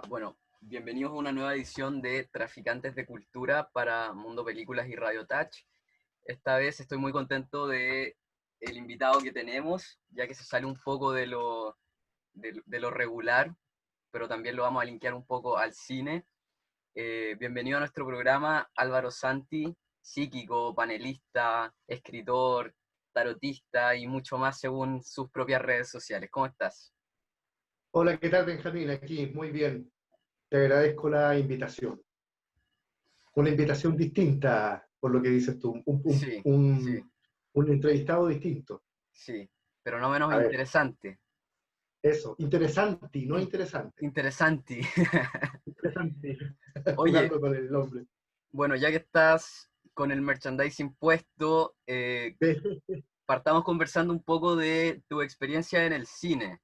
Bueno, bienvenidos a una nueva edición de Traficantes de Cultura para Mundo Películas y Radio Touch. Esta vez estoy muy contento de el invitado que tenemos, ya que se sale un poco de lo regular, pero también lo vamos a linkear un poco al cine. Bienvenido a nuestro programa, Álvaro Santi, psíquico, panelista, escritor, tarotista y mucho más según sus propias redes sociales. ¿Cómo estás? Hola, ¿qué tal, Benjamín? Aquí, muy bien. Te agradezco la invitación. Una invitación distinta, por lo que dices tú, Sí, sí, un entrevistado distinto. sí, pero no menos A ver, interesante. eso, interesante, no interesante. Interesante. Interesante, Oye, jugando con el nombre. bueno, ya que estás con el merchandising puesto, partamos conversando un poco de tu experiencia en el cine.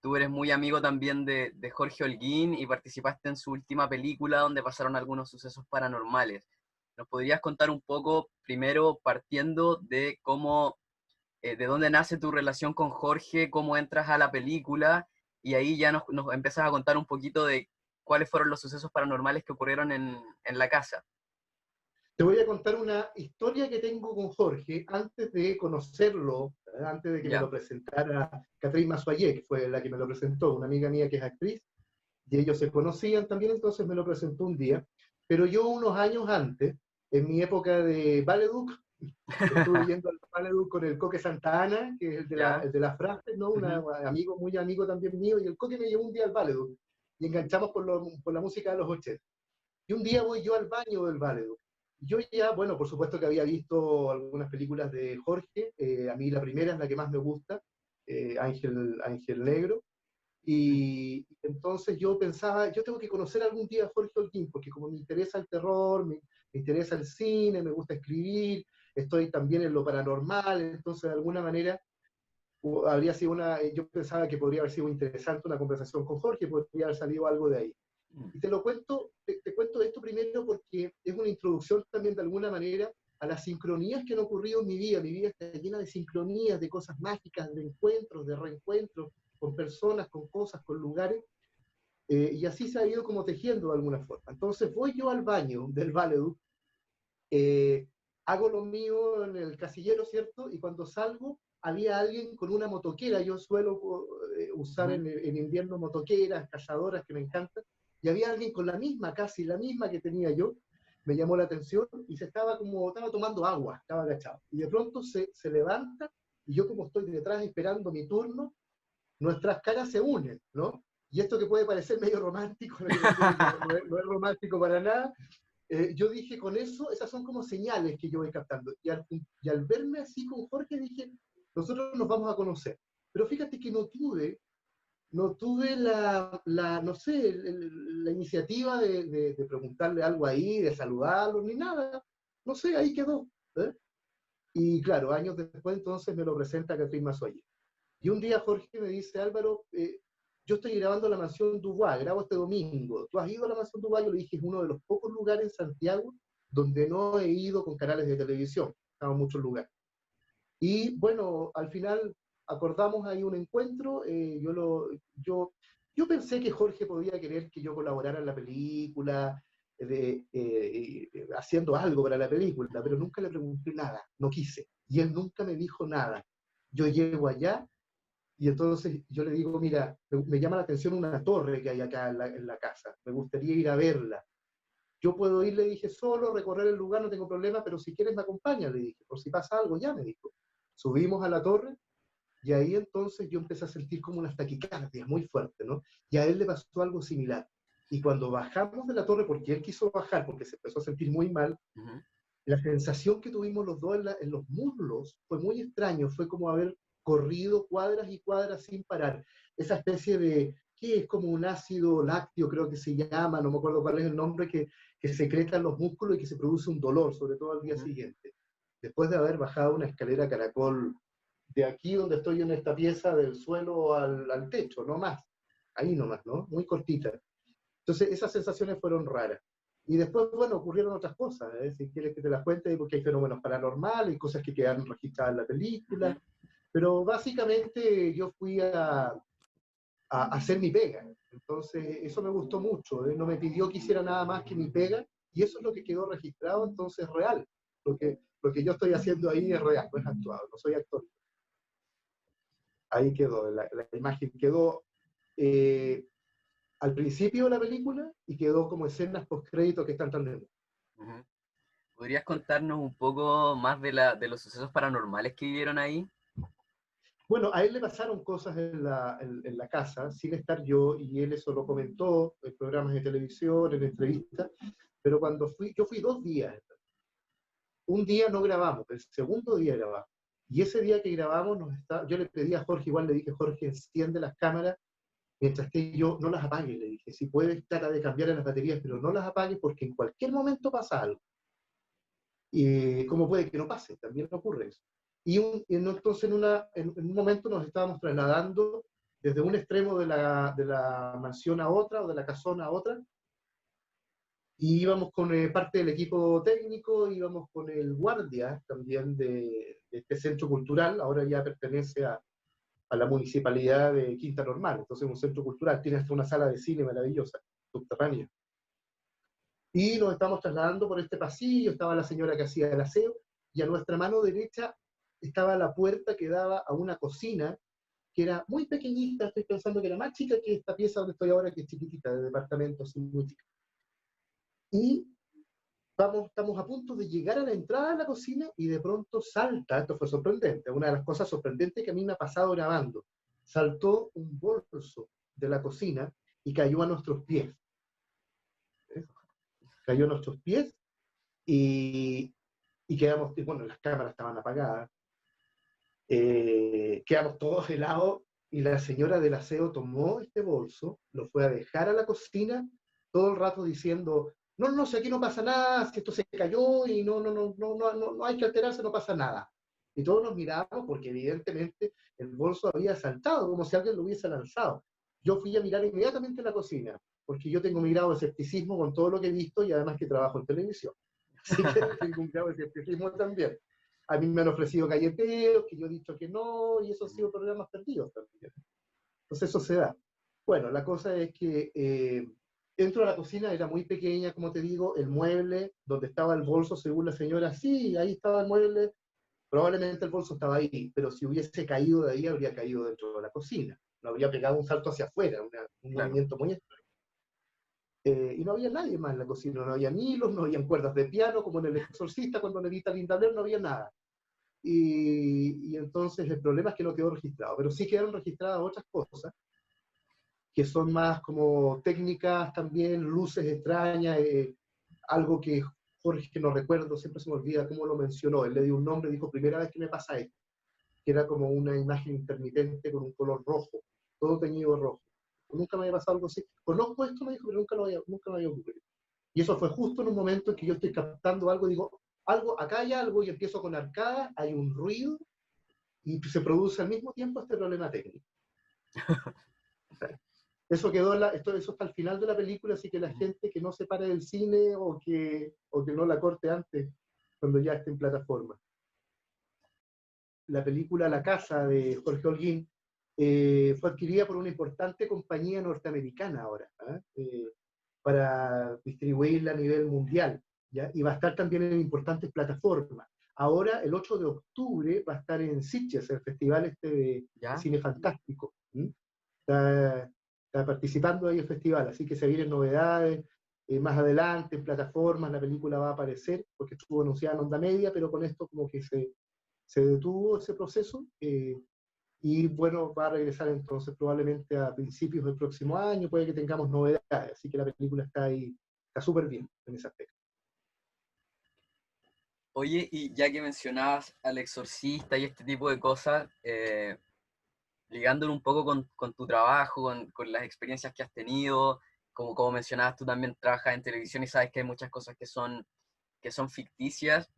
Tú eres muy amigo también de Jorge Holguín y participaste en su última película donde pasaron algunos sucesos paranormales. ¿Nos podrías contar un poco, primero, partiendo de cómo, de dónde nace tu relación con Jorge, cómo entras a la película, y ahí ya nos empiezas a contar un poquito de cuáles fueron los sucesos paranormales que ocurrieron en la casa? Te voy a contar una historia que tengo con Jorge antes de conocerlo, antes de que me lo ¿Ya? presentara Catherine Massuayé, que fue la que me lo presentó, una amiga mía que es actriz, y ellos se conocían también, entonces me lo presentó un día. Pero yo unos años antes, en mi época de Valeduc, estuve yendo al Valeduc con el Coque Santa Ana, que es ¿Ya? el de las frases, ¿no? Un Ujú. amigo, muy amigo también mío, y el Coque me llevó un día al Valeduc, y enganchamos por la música de los 80. Y un día voy yo al baño del Valeduc. Yo ya, bueno, por supuesto que había visto algunas películas de Jorge, a mí la primera es la que más me gusta, Ángel Negro, y entonces yo pensaba, yo tengo que conocer algún día a Jorge Holguín, porque como me interesa el terror, me interesa el cine, me gusta escribir, estoy también en lo paranormal, entonces de alguna manera habría sido yo pensaba que podría haber sido interesante una conversación con Jorge, podría haber salido algo de ahí. Y te lo cuento, te cuento esto primero porque es una introducción también de alguna manera a las sincronías que han ocurrido en mi vida. Mi vida está llena de sincronías, de cosas mágicas, de encuentros, de reencuentros con personas, con cosas, con lugares. Y así se ha ido como tejiendo de alguna forma. Entonces voy yo al baño del Valeduc, eh, hago lo mío en el casillero, ¿cierto? Y cuando salgo, había alguien con una motoquera. Yo suelo usar Ujú. en invierno motoqueras, cazadoras, que me encantan. Y había alguien con la misma, casi la misma que tenía yo. Me llamó la atención y estaba tomando agua, estaba agachado. Y de pronto se levanta y yo como estoy detrás esperando mi turno, nuestras caras se unen, ¿no? Y esto que puede parecer medio romántico, lo que me tiene, que no es romántico para nada, yo dije, con eso, esas son como señales que yo voy captando. Y al verme así con Jorge, dije, nosotros nos vamos a conocer. Pero fíjate que no tuve no sé, la iniciativa de preguntarle algo ahí, de saludarlo, ni nada. No sé, ahí quedó. ¿Eh? Y claro, años después entonces me lo presenta Catherine Massoyer. Y un día Jorge me dice, Álvaro, yo estoy grabando La Mansión Dubois, grabo este domingo. ¿Tú has ido a La Mansión Dubois? Yo le dije, es uno de los pocos lugares en Santiago donde no he ido con canales de televisión. Estaba en muchos lugares. Y bueno, al final acordamos ahí un encuentro. Yo pensé que Jorge podía querer que yo colaborara en la película, haciendo algo para la película, pero nunca le pregunté nada, no quise. Y él nunca me dijo nada. Yo llego allá y entonces yo le digo, mira, me llama la atención una torre que hay acá en la casa, me gustaría ir a verla. Yo puedo ir, le dije, solo, recorrer el lugar, no tengo problema, pero si quieres me acompaña, le dije, por si pasa algo, ya me dijo. Subimos a la torre y ahí entonces yo empecé a sentir como unas taquicardias muy fuertes, ¿no? Y a él le pasó algo similar. Y cuando bajamos de la torre, porque él quiso bajar, porque se empezó a sentir muy mal, Ujú. la sensación que tuvimos los dos en los muslos fue muy extraño, fue como haber corrido cuadras y cuadras sin parar. Esa especie de, ¿qué es? Como un ácido lácteo, creo que se llama, no me acuerdo cuál es el nombre, que secreta en los músculos y que se produce un dolor, sobre todo al día Ujú. siguiente. Después de haber bajado una escalera caracol de aquí donde estoy en esta pieza, del suelo al techo, no más. Ahí nomás, ¿no? Muy cortita. Entonces, esas sensaciones fueron raras. Y después, bueno, ocurrieron otras cosas, ¿eh? Si quieres que te las cuente, porque hay fenómenos paranormales, cosas que quedaron registradas en la Ujú. película. Pero básicamente yo fui a hacer mi pega. Entonces, eso me gustó mucho. Él no me pidió que hiciera nada más que mi pega, y eso es lo que quedó registrado, entonces real. Lo que yo estoy haciendo ahí es real, no es actuado, no soy actor. Ahí quedó, la imagen quedó al principio de la película y quedó como escenas post-créditos que están tan de moda. Ujú. ¿Podrías contarnos un poco más de los sucesos paranormales que vivieron ahí? Bueno, a él le pasaron cosas en la casa, sin estar yo, y él eso lo comentó en programas de televisión, en entrevistas, pero cuando yo fui 2 días. Un día no grabamos, el segundo día grabamos. Y ese día que grabamos, yo le pedí a Jorge, igual le dije, Jorge, enciende las cámaras, mientras que yo no las apague, le dije, si puedes, trata de cambiar las baterías, pero no las apagues porque en cualquier momento pasa algo. Y cómo puede que no pase, también ocurre eso. Entonces en un momento nos estábamos trasladando desde un extremo de la mansión a otra, o de la casona a otra, y íbamos con parte del equipo técnico, íbamos con el guardia también de este centro cultural, ahora ya pertenece a la municipalidad de Quinta Normal, entonces es un centro cultural, tiene hasta una sala de cine maravillosa, subterránea. Y nos estamos trasladando por este pasillo, estaba la señora que hacía el aseo, y a nuestra mano derecha estaba la puerta que daba a una cocina, que era muy pequeñita, estoy pensando que era más chica que esta pieza donde estoy ahora, que es chiquitita, de departamento, así muy chica. Y estamos a punto de llegar a la entrada de la cocina y de pronto salta, esto fue sorprendente, una de las cosas sorprendentes que a mí me ha pasado grabando, saltó un bolso de la cocina y cayó a nuestros pies. ¿Eh? Cayó a nuestros pies y, y quedamos, bueno, las cámaras estaban apagadas, quedamos todos helados y la señora del aseo tomó este bolso, lo fue a dejar a la cocina, todo el rato diciendo, no, no, si aquí no pasa nada, si esto se cayó y no hay que alterarse, no pasa nada. Y todos nos miramos porque evidentemente el bolso había saltado, como si alguien lo hubiese lanzado. Yo fui a mirar inmediatamente la cocina, porque yo tengo mi grado de escepticismo con todo lo que he visto y además que trabajo en televisión. Así que tengo un grado de escepticismo también. A mí me han ofrecido galleteos, que yo he dicho que no, y eso han sido programas perdidos también. Entonces eso se da. Bueno, la cosa es que dentro de la cocina era muy pequeña, como te digo, el mueble donde estaba el bolso, según la señora, sí, ahí estaba el mueble, probablemente el bolso estaba ahí, pero si hubiese caído de ahí, habría caído dentro de la cocina, no habría pegado un salto hacia afuera, un Claro. movimiento muy extraño. Y no había nadie más en la cocina, no había hilos, no había cuerdas de piano, como en El Exorcista, cuando Nevita Lindabler, no había nada. Y entonces el problema es que no quedó registrado, pero sí quedaron registradas otras cosas, que son más como técnicas también, luces extrañas, algo que Jorge, que no recuerdo, siempre se me olvida cómo lo mencionó, él le dio un nombre, dijo, primera vez que me pasa esto, que era como una imagen intermitente con un color rojo, todo teñido rojo. Nunca me había pasado algo así. Conozco esto, me dijo, pero nunca me había ocurrido. Y eso fue justo en un momento en que yo estoy captando algo, digo, acá hay algo, y empiezo con arcada, hay un ruido, y se produce al mismo tiempo este problema técnico. Eso eso está al final de la película, así que la gente que no se pare del cine o que no la corte antes, cuando ya esté en plataforma. La película La Casa de Jorge Holguín fue adquirida por una importante compañía norteamericana ahora, para distribuirla a nivel mundial, ¿ya? Y va a estar también en importantes plataformas. Ahora, el 8 de octubre, va a estar en Sitges, el festival este de cine fantástico. Está, está participando ahí el festival, así que se vienen novedades. Más adelante, en plataformas, la película va a aparecer, porque estuvo anunciada en Onda Media, pero con esto como que se detuvo ese proceso. Y bueno, va a regresar entonces probablemente a principios del próximo año, puede que tengamos novedades, así que la película está ahí, está súper bien en ese aspecto. Oye, y ya que mencionabas al exorcista y este tipo de cosas, ligándolo un poco con tu trabajo, con las experiencias que has tenido, como mencionabas, tú también trabajas en televisión y sabes que hay muchas cosas que son ficticias.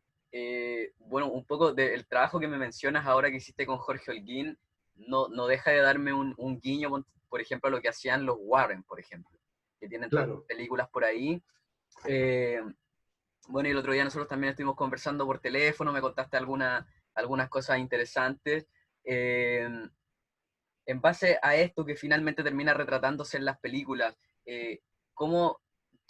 Bueno, un poco del trabajo que me mencionas ahora que hiciste con Jorge Holguín, no deja de darme un guiño, por ejemplo, a lo que hacían los Warren, por ejemplo, que tienen Claro. películas por ahí. Bueno, y el otro día nosotros también estuvimos conversando por teléfono, me contaste algunas cosas interesantes. en base a esto que finalmente termina retratándose en las películas, ¿cómo,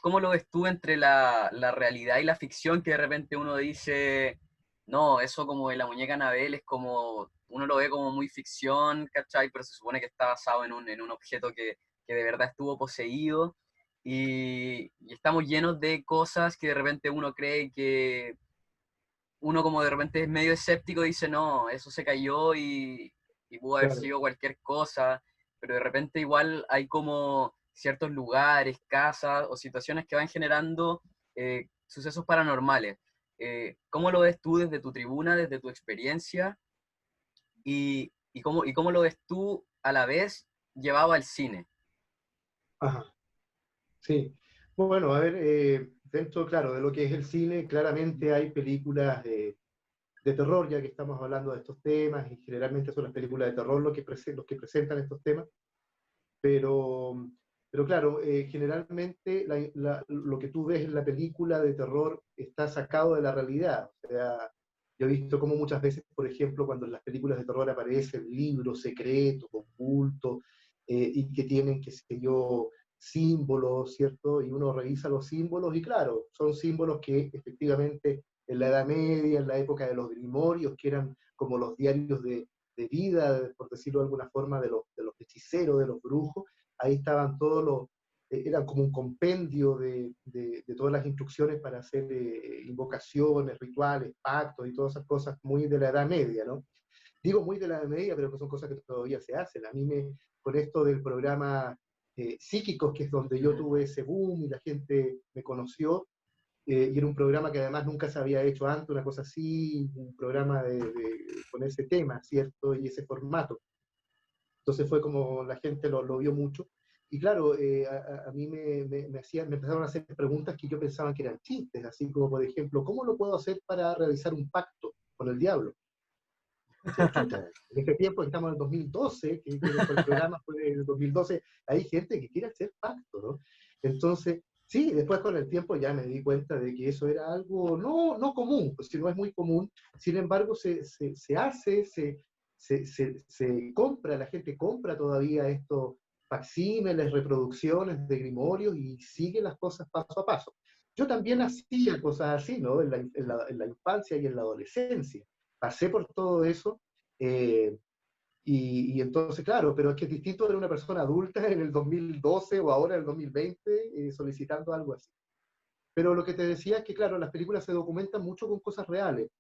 cómo lo ves tú entre la realidad y la ficción, que de repente uno dice, no, eso como de la muñeca Anabel es como, uno lo ve como muy ficción, ¿cachai? Pero se supone que está basado en un objeto que de verdad estuvo poseído, y estamos llenos de cosas que de repente uno cree que uno como de repente es medio escéptico y dice, no, eso se cayó y pudo haber Claro, sido cualquier cosa, pero de repente igual hay como ciertos lugares, casas o situaciones que van generando sucesos paranormales. ¿Cómo lo ves tú desde tu tribuna, desde tu experiencia? Y cómo lo ves tú a la vez llevado al cine? ajá, sí. Bueno, a ver, dentro, claro, de lo que es el cine, claramente hay películas de terror, ya que estamos hablando de estos temas, y generalmente son las películas de terror los que presentan estos temas, pero, pero claro, generalmente lo que tú ves en la película de terror está sacado de la realidad. O sea, yo he visto como muchas veces, por ejemplo, cuando en las películas de terror aparecen libros secretos, ocultos, y que tienen, qué sé yo, símbolos, ¿cierto? Y uno revisa los símbolos y claro, son símbolos que efectivamente en la Edad Media, en la época de los grimorios, que eran como los diarios de vida, por decirlo de alguna forma, de los hechiceros, de los brujos, ahí estaban todos los, eran como un compendio de todas las instrucciones para hacer invocaciones, rituales, pactos y todas esas cosas muy de la Edad Media, ¿no? Digo muy de la Edad Media, pero que son cosas que todavía se hacen. A mí con esto del programa Psíquicos, que es donde yo tuve ese boom y la gente me conoció, y era un programa que además nunca se había hecho antes, una cosa así, un programa con ese tema, ¿cierto? Y ese formato. Entonces fue como la gente lo vio mucho. Y claro, a mí me empezaron a hacer preguntas que yo pensaba que eran chistes, así como por ejemplo, ¿cómo lo puedo hacer para realizar un pacto con el diablo? Decía, chuta, en este tiempo estamos en el 2012, que el programa fue en el 2012, hay gente que quiere hacer pacto, ¿no? Entonces, sí, después con el tiempo ya me di cuenta de que eso era algo no común, pues si no es muy común, sin embargo se hace, se compra, la gente compra todavía estos facsímiles, reproducciones de grimorios y sigue las cosas paso a paso. Yo también hacía cosas así, ¿no? En la infancia y en la adolescencia. Pasé por todo eso, eh, y entonces, claro, pero es que es distinto ver una persona adulta en el 2012 o ahora en el 2020 solicitando algo así. Pero lo que te decía es que, claro, las películas se documentan mucho con cosas reales,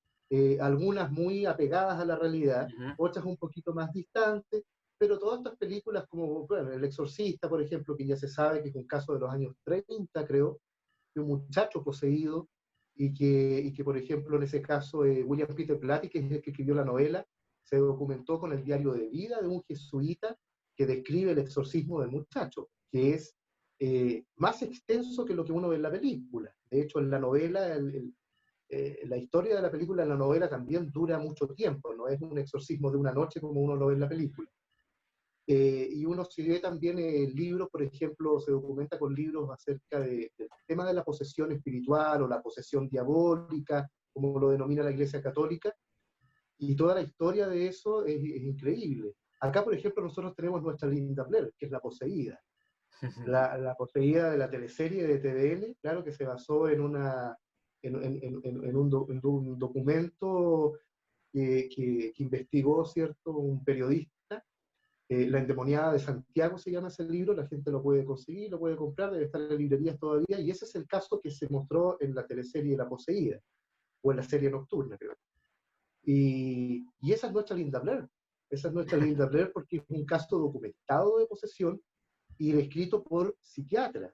algunas muy apegadas a la realidad, Ujú. otras un poquito más distantes, pero todas estas películas como, bueno, El Exorcista, por ejemplo, que ya se sabe que es un caso de los años 30, creo, de un muchacho poseído, y que por ejemplo, en ese caso, William Peter Blatty, que es el que escribió la novela, se documentó con el diario de vida de un jesuita que describe el exorcismo del muchacho, que es más extenso que lo que uno ve en la película. De hecho, en la novela, la historia de la película en la novela también dura mucho tiempo, no es un exorcismo de una noche como uno lo ve en la película. Y uno si ve también el libro, por ejemplo, se documenta con libros acerca del tema de la posesión espiritual o la posesión diabólica, como lo denomina la Iglesia Católica, y toda la historia de eso es increíble. Acá, por ejemplo, nosotros tenemos nuestra Linda Blair, que es la poseída. La poseída de la teleserie de TVN, claro, que se basó en un documento que investigó, ¿cierto?, un periodista. La endemoniada de Santiago se llama ese libro, la gente lo puede conseguir, lo puede comprar, debe estar en librerías todavía, y ese es el caso que se mostró en la teleserie La Poseída, o en la serie nocturna, creo. Y esa es nuestra Linda Blair, esa es nuestra Linda Blair porque es un caso documentado de posesión y descrito por psiquiatras.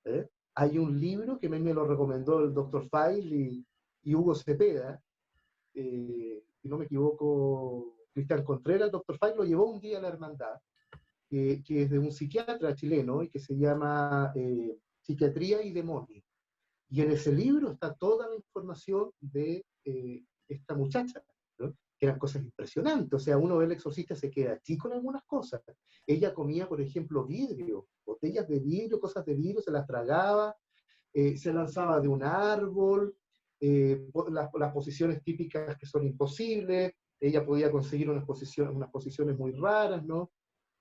¿eh? Hay un libro que me lo recomendó el doctor Feil y Hugo Cepeda, si no me equivoco, Cristian Contreras. El doctor Feil lo llevó un día a la hermandad, que es de un psiquiatra chileno y que se llama Psiquiatría y Demonios. Y en ese libro está toda la información de esta muchacha, ¿no? Que eran cosas impresionantes. O sea, uno ve El Exorcista y se queda chico en algunas cosas. Ella comía, por ejemplo, vidrio, botellas de vidrio, cosas de vidrio, se las tragaba, se lanzaba de un árbol, las posiciones típicas que son imposibles. Ella podía conseguir unas posiciones muy raras, ¿no?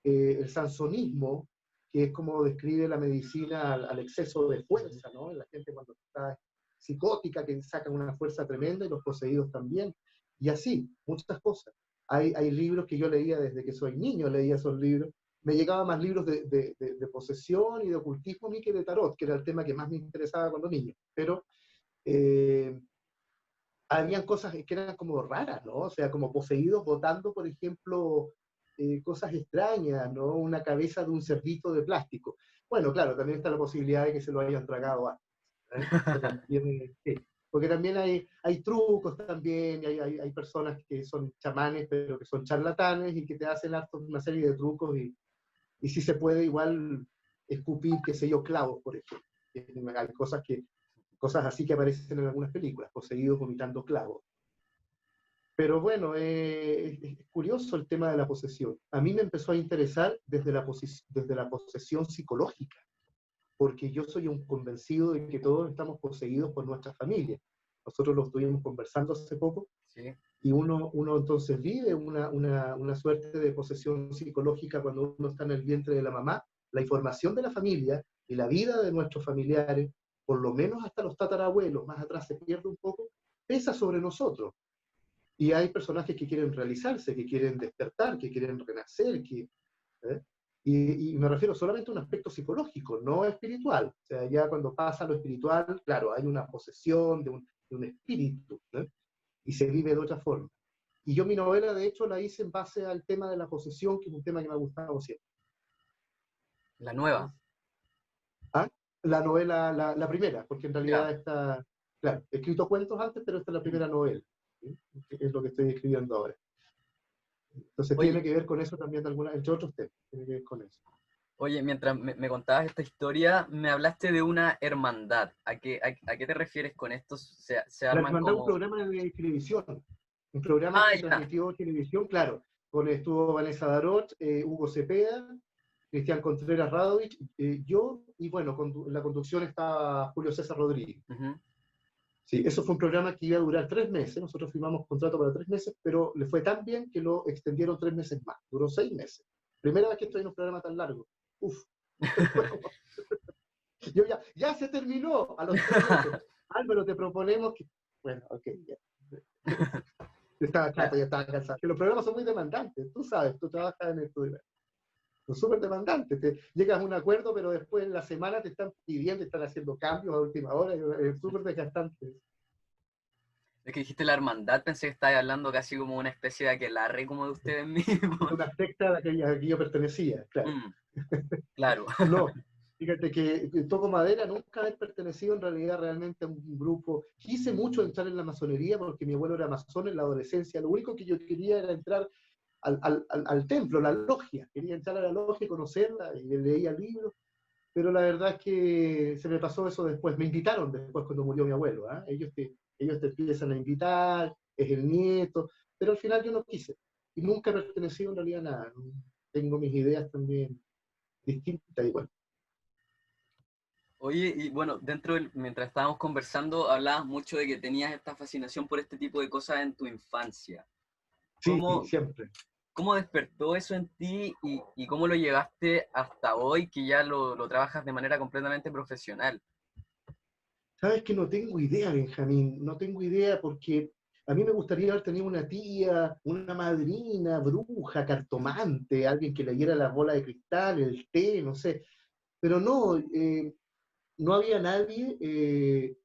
el sansonismo, que es como describe la medicina al exceso de fuerza, ¿no? La gente cuando está psicótica, que sacan una fuerza tremenda, y los poseídos también, y así, muchas cosas. Hay libros que yo leía desde que soy niño, leía esos libros. Me llegaban más libros de posesión y de ocultismo a mí que de tarot, que era el tema que más me interesaba cuando niño. Pero habían cosas que eran como raras, ¿no? O sea, como poseídos botando, por ejemplo, cosas extrañas, ¿no? Una cabeza de un cerdito de plástico. Bueno, claro, también está la posibilidad de que se lo hayan tragado antes. Eso también, sí. Porque también hay trucos también, y hay personas que son chamanes, pero que son charlatanes y que te hacen una serie de trucos, y si se puede igual escupir, qué sé yo, clavos, por ejemplo. Hay cosas así que aparecen en algunas películas, poseídos vomitando clavos. Pero bueno, es curioso el tema de la posesión. A mí me empezó a interesar desde la posesión psicológica, porque yo soy un convencido de que todos estamos poseídos por nuestra familia. Nosotros lo estuvimos conversando hace poco, Sí. y uno entonces vive una suerte de posesión psicológica cuando uno está en el vientre de la mamá. La información de la familia y la vida de nuestros familiares, por lo menos hasta los tatarabuelos, más atrás se pierde un poco, pesa sobre nosotros. Y hay personajes que quieren realizarse, que quieren despertar, que quieren renacer, ¿eh? Y me refiero solamente a un aspecto psicológico, no espiritual. O sea, ya cuando pasa lo espiritual, claro, hay una posesión de un espíritu, ¿eh? Y se vive de otra forma. Y yo mi novela, de hecho, la hice en base al tema de la posesión, que es un tema que me ha gustado siempre. La nueva. ¿Ah? La novela, la primera, porque en Ya. realidad está, claro, he escrito cuentos antes, pero esta es la primera novela, ¿sí? Es lo que estoy escribiendo ahora. Entonces Oye, tiene que ver con eso también, entre otros temas, tiene que ver con eso. oye, mientras me contabas esta historia, me hablaste de una hermandad. ¿A qué te refieres con esto? ¿Se La arman hermandad es un como... programa de televisión, un programa Ah, que ya. transmitió televisión, claro, estuvo Vanessa Darot, Hugo Cepeda, Cristian Contreras Radovich, yo, y bueno, en la conducción estaba Julio César Rodríguez. Ujú. Sí, eso fue un programa que iba a durar 3 meses, nosotros firmamos contrato para 3 meses, pero le fue tan bien que lo extendieron 3 meses más, duró 6 meses. Primera vez que estoy en un programa tan largo. Uf. Yo ya se terminó a los 3 meses. Álvaro, te proponemos que... Bueno, ok, ya. Yo estaba chato, ya estaba cansado. Que los programas son muy demandantes, tú sabes, tú trabajas en esto. Son súper demandantes. Llegas a un acuerdo, pero después en la semana te están pidiendo, están haciendo cambios a última hora, es súper desgastante. Es que dijiste la hermandad, pensé que estabas hablando casi como una especie de aquelarre como de ustedes mismos. Una secta a la que yo pertenecía, claro. Mm, claro. No, fíjate que toco madera, nunca he pertenecido en realidad realmente a un grupo. Quise mucho entrar en la masonería porque mi abuelo era masón en la adolescencia. Lo único que yo quería era entrar al templo, la logia. Quería entrar a la logia y conocerla, y leía libros, pero la verdad es que se me pasó eso después. Me invitaron después cuando murió mi abuelo, ¿eh? Ellos te empiezan a invitar, es el nieto, pero al final yo no quise. Y nunca he pertenecido en realidad a nada. Tengo mis ideas también distintas igual. Oye, y bueno, mientras estábamos conversando, hablabas mucho de que tenías esta fascinación por este tipo de cosas en tu infancia. Sí, ¿Cómo, siempre. cómo despertó eso en ti y cómo lo llevaste hasta hoy que ya lo trabajas de manera completamente profesional? Sabes que no tengo idea, Benjamín, no tengo idea porque a mí me gustaría haber tenido una tía, una madrina, bruja, cartomante, alguien que le diera la bola de cristal, el té, no sé, pero no, no había nadie.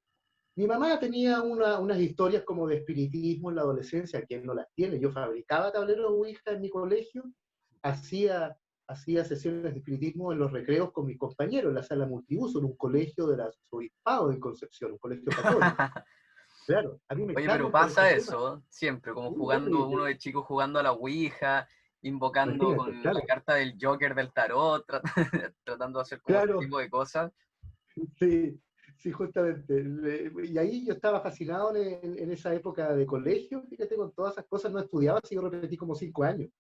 Mi mamá tenía unas historias como de espiritismo en la adolescencia, quien no las tiene. Yo fabricaba tableros de Ouija en mi colegio, hacía, hacía sesiones de espiritismo en los recreos con mis compañeros en la sala multiuso, en un colegio del arzobispado de Concepción, un colegio católico. Claro, a mí me Oye, carga pero el colegio. pasa eso, siempre, como Bueno, jugando, uno de chico jugando a la Ouija, invocando imagínate, con la claro, carta del Joker del tarot, tratando de hacer como ese claro, tipo de cosas. sí, sí, justamente. Y ahí yo estaba fascinado en esa época de colegio, fíjate, con todas esas cosas no estudiaba, así yo repetí como 5 años.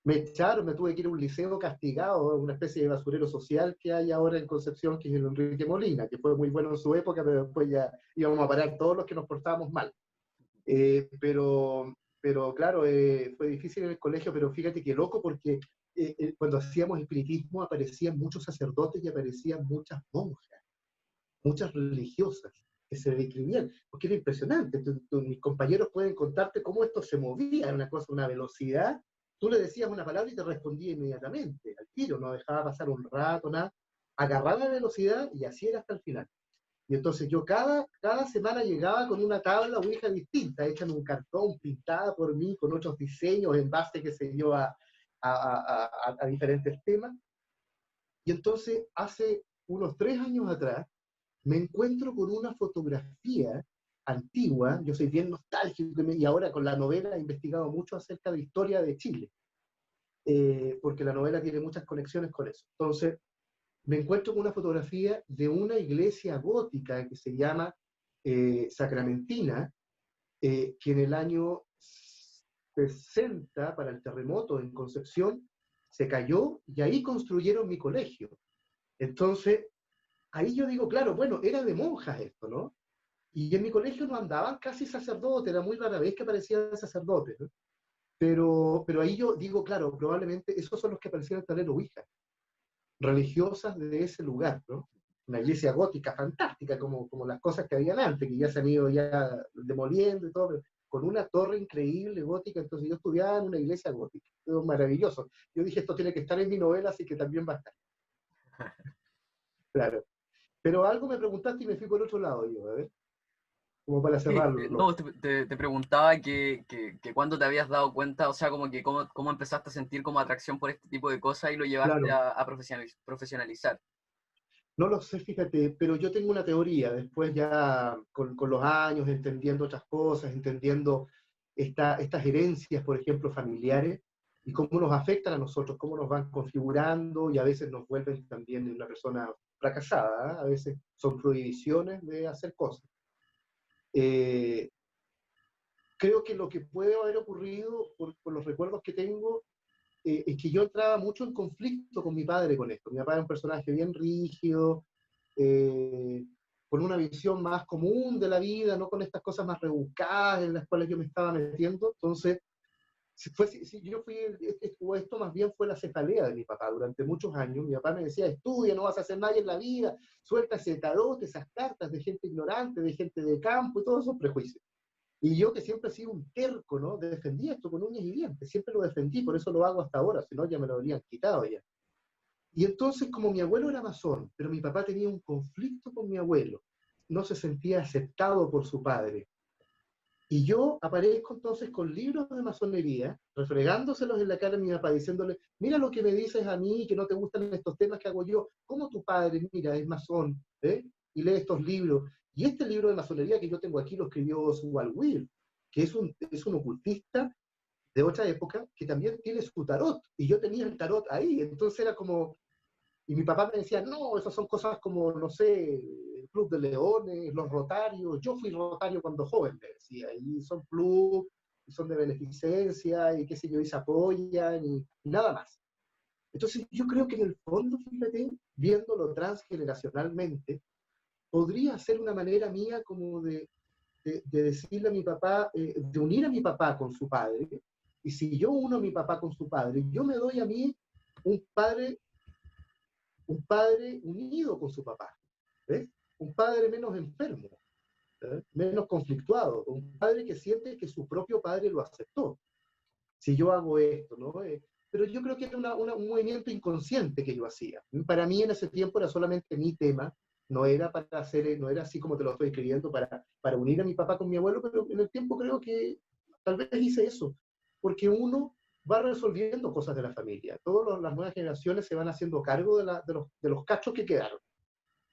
Me echaron, me tuve que ir a un liceo castigado, una especie de basurero social que hay ahora en Concepción, que es el Enrique Molina, que fue muy bueno en su época, pero después ya íbamos a parar todos los que nos portábamos mal. Pero pero claro, fue difícil en el colegio, pero fíjate qué loco, porque cuando hacíamos espiritismo aparecían muchos sacerdotes y aparecían muchas monjas, muchas religiosas que se describían, porque era impresionante. Mis compañeros pueden contarte cómo esto se movía, era una cosa, una velocidad. Tú le decías una palabra y te respondía inmediatamente, al tiro, no dejaba pasar un rato, nada. Agarraba la velocidad y así era hasta el final. Y entonces yo cada semana llegaba con una tabla ouija distinta, hecha en un cartón, pintada por mí, con otros diseños en base, qué sé yo, a diferentes temas. Y entonces, hace unos 3 años atrás, me encuentro con una fotografía antigua. Yo soy bien nostálgico y ahora con la novela he investigado mucho acerca de historia de Chile, porque la novela tiene muchas conexiones con eso. Entonces, me encuentro con una fotografía de una iglesia gótica que se llama Sacramentina, que en el año 60, para el terremoto en Concepción, se cayó y ahí construyeron mi colegio. Entonces, ahí yo digo, claro, bueno, era de monjas esto, ¿no? Y en mi colegio no andaban casi sacerdotes, era muy rara vez que aparecían sacerdotes, ¿no? Pero ahí yo digo, claro, probablemente esos son los que aparecían en el tablero Ouija, religiosas de ese lugar, ¿no? Una iglesia gótica fantástica, como las cosas que habían antes, que ya se han ido ya demoliendo y todo, pero con una torre increíble gótica. Entonces yo estudiaba en una iglesia gótica, todo maravilloso. Yo dije, esto tiene que estar en mi novela, así que también va a estar. Claro. Pero algo me preguntaste y me fui por otro lado yo, a ver, como para Sí, cerrarlo. no, te preguntaba que cuándo te habías dado cuenta, o sea, como que cómo empezaste a sentir como atracción por este tipo de cosas y lo llevaste Claro, a profesionalizar. no lo sé, fíjate, pero yo tengo una teoría, después ya con los años, entendiendo otras cosas, entendiendo estas herencias, por ejemplo, familiares, y cómo nos afectan a nosotros, cómo nos van configurando y a veces nos vuelven también una persona fracasada, ¿eh? A veces son prohibiciones de hacer cosas. Eh, Creo que lo que puede haber ocurrido, por los recuerdos que tengo, es que yo entraba mucho en conflicto con mi padre con esto. Mi papá era un personaje bien rígido, eh, con una visión más común de la vida, no con estas cosas más rebuscadas en las cuales yo me estaba metiendo. Entonces, si yo fui, esto más bien fue la cefalea de mi papá durante muchos años. Mi papá me decía, estudia, no vas a hacer nada en la vida, suelta ese tarot, esas cartas de gente ignorante, de gente de campo y todos esos prejuicios. Y yo, que siempre he sido un terco, ¿no? Defendí esto con uñas y dientes, siempre lo defendí, por eso lo hago hasta ahora, si no ya me lo habrían quitado ya. Y entonces, como mi abuelo era masón, pero mi papá tenía un conflicto con mi abuelo, no se sentía aceptado por su padre. Y yo aparezco entonces con libros de masonería, refregándoselos en la cara a mi papá, diciéndole, mira lo que me dices a mí, que no te gustan estos temas que hago yo, ¿cómo tu padre, mira, es masón, ¿eh? Y lee estos libros? Y este libro de masonería que yo tengo aquí lo escribió Oswald Will, que es un ocultista de otra época que también tiene su tarot, y yo tenía el tarot ahí, entonces era como, y mi papá me decía, no, esas son cosas como, no sé, el Club de Leones, los Rotarios. Yo fui Rotario cuando joven, me decía, y son club, y son de beneficencia, y qué sé yo, y se apoyan, y nada más. Entonces yo creo que en el fondo, fíjate, viéndolo transgeneracionalmente, podría ser una manera mía como de decirle a mi papá, de unir a mi papá con su padre, y si yo uno a mi papá con su padre, yo me doy a mí un padre un padre unido con su papá, ¿ves? Un padre menos enfermo, ¿eh? Menos conflictuado, un padre que siente que su propio padre lo aceptó. Si yo hago esto, ¿no? Pero yo creo que era un movimiento inconsciente que yo hacía. Para mí en ese tiempo era solamente mi tema, no era para hacer, no era así como te lo estoy escribiendo, para unir a mi papá con mi abuelo, pero en el tiempo creo que tal vez hice eso, porque uno va resolviendo cosas de la familia. Todas las nuevas generaciones se van haciendo cargo de los cachos que quedaron.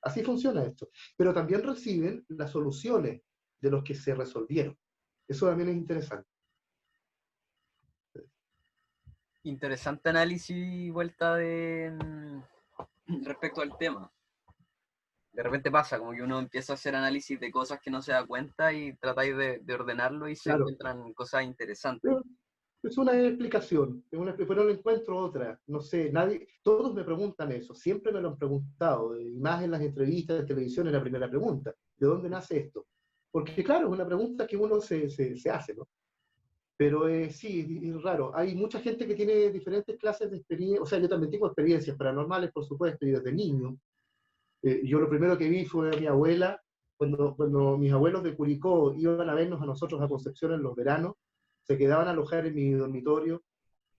Así funciona esto. Pero también reciben las soluciones de los que se resolvieron. Eso también es interesante. Interesante análisis y vuelta respecto al tema. De repente pasa, como que uno empieza a hacer análisis de cosas que no se da cuenta y tratáis de ordenarlo y se Claro, encuentran cosas interesantes. pero es una explicación, pero no encuentro otra. No sé, nadie, todos me preguntan eso, siempre me lo han preguntado, y más en las entrevistas de televisión es la primera pregunta. ¿De dónde nace esto? Porque claro, es una pregunta que uno se hace, ¿no? Pero sí, es raro. Hay mucha gente que tiene diferentes clases de experiencia. O sea, yo también tengo experiencias paranormales, por supuesto, y desde niño. Yo lo primero que vi fue a mi abuela, cuando mis abuelos de Curicó iban a vernos a nosotros a Concepción en los veranos, se quedaban a alojar en mi dormitorio.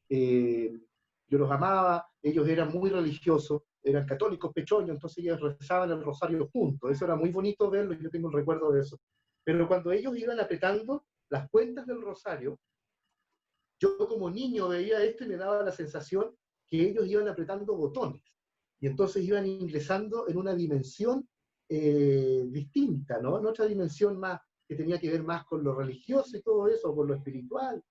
eh, yo los amaba, ellos eran muy religiosos, eran católicos pechoños, entonces ellos rezaban el rosario juntos. Eso era muy bonito verlo y yo tengo el recuerdo de eso. Pero cuando ellos iban apretando las cuentas del rosario, yo como niño veía esto y me daba la sensación que ellos iban apretando botones y entonces iban ingresando en una dimensión distinta, ¿no? En otra dimensión más que tenía que ver más con lo religioso y todo eso, con lo espiritual,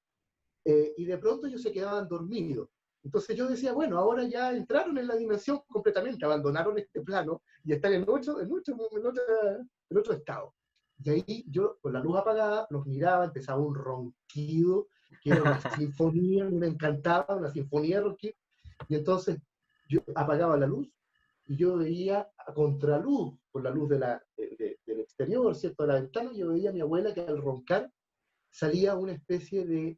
y de pronto ellos se quedaban dormidos. Entonces yo decía, bueno, ahora ya entraron en la dimensión completamente, abandonaron este plano y están en otro estado. Y ahí yo, con la luz apagada, los miraba, empezaba un ronquido, que era una sinfonía, me encantaba, una sinfonía de ronquido, y entonces yo apagaba la luz y yo veía a contraluz, por la luz del exterior, ¿cierto?, de la ventana, yo veía a mi abuela que al roncar salía una especie de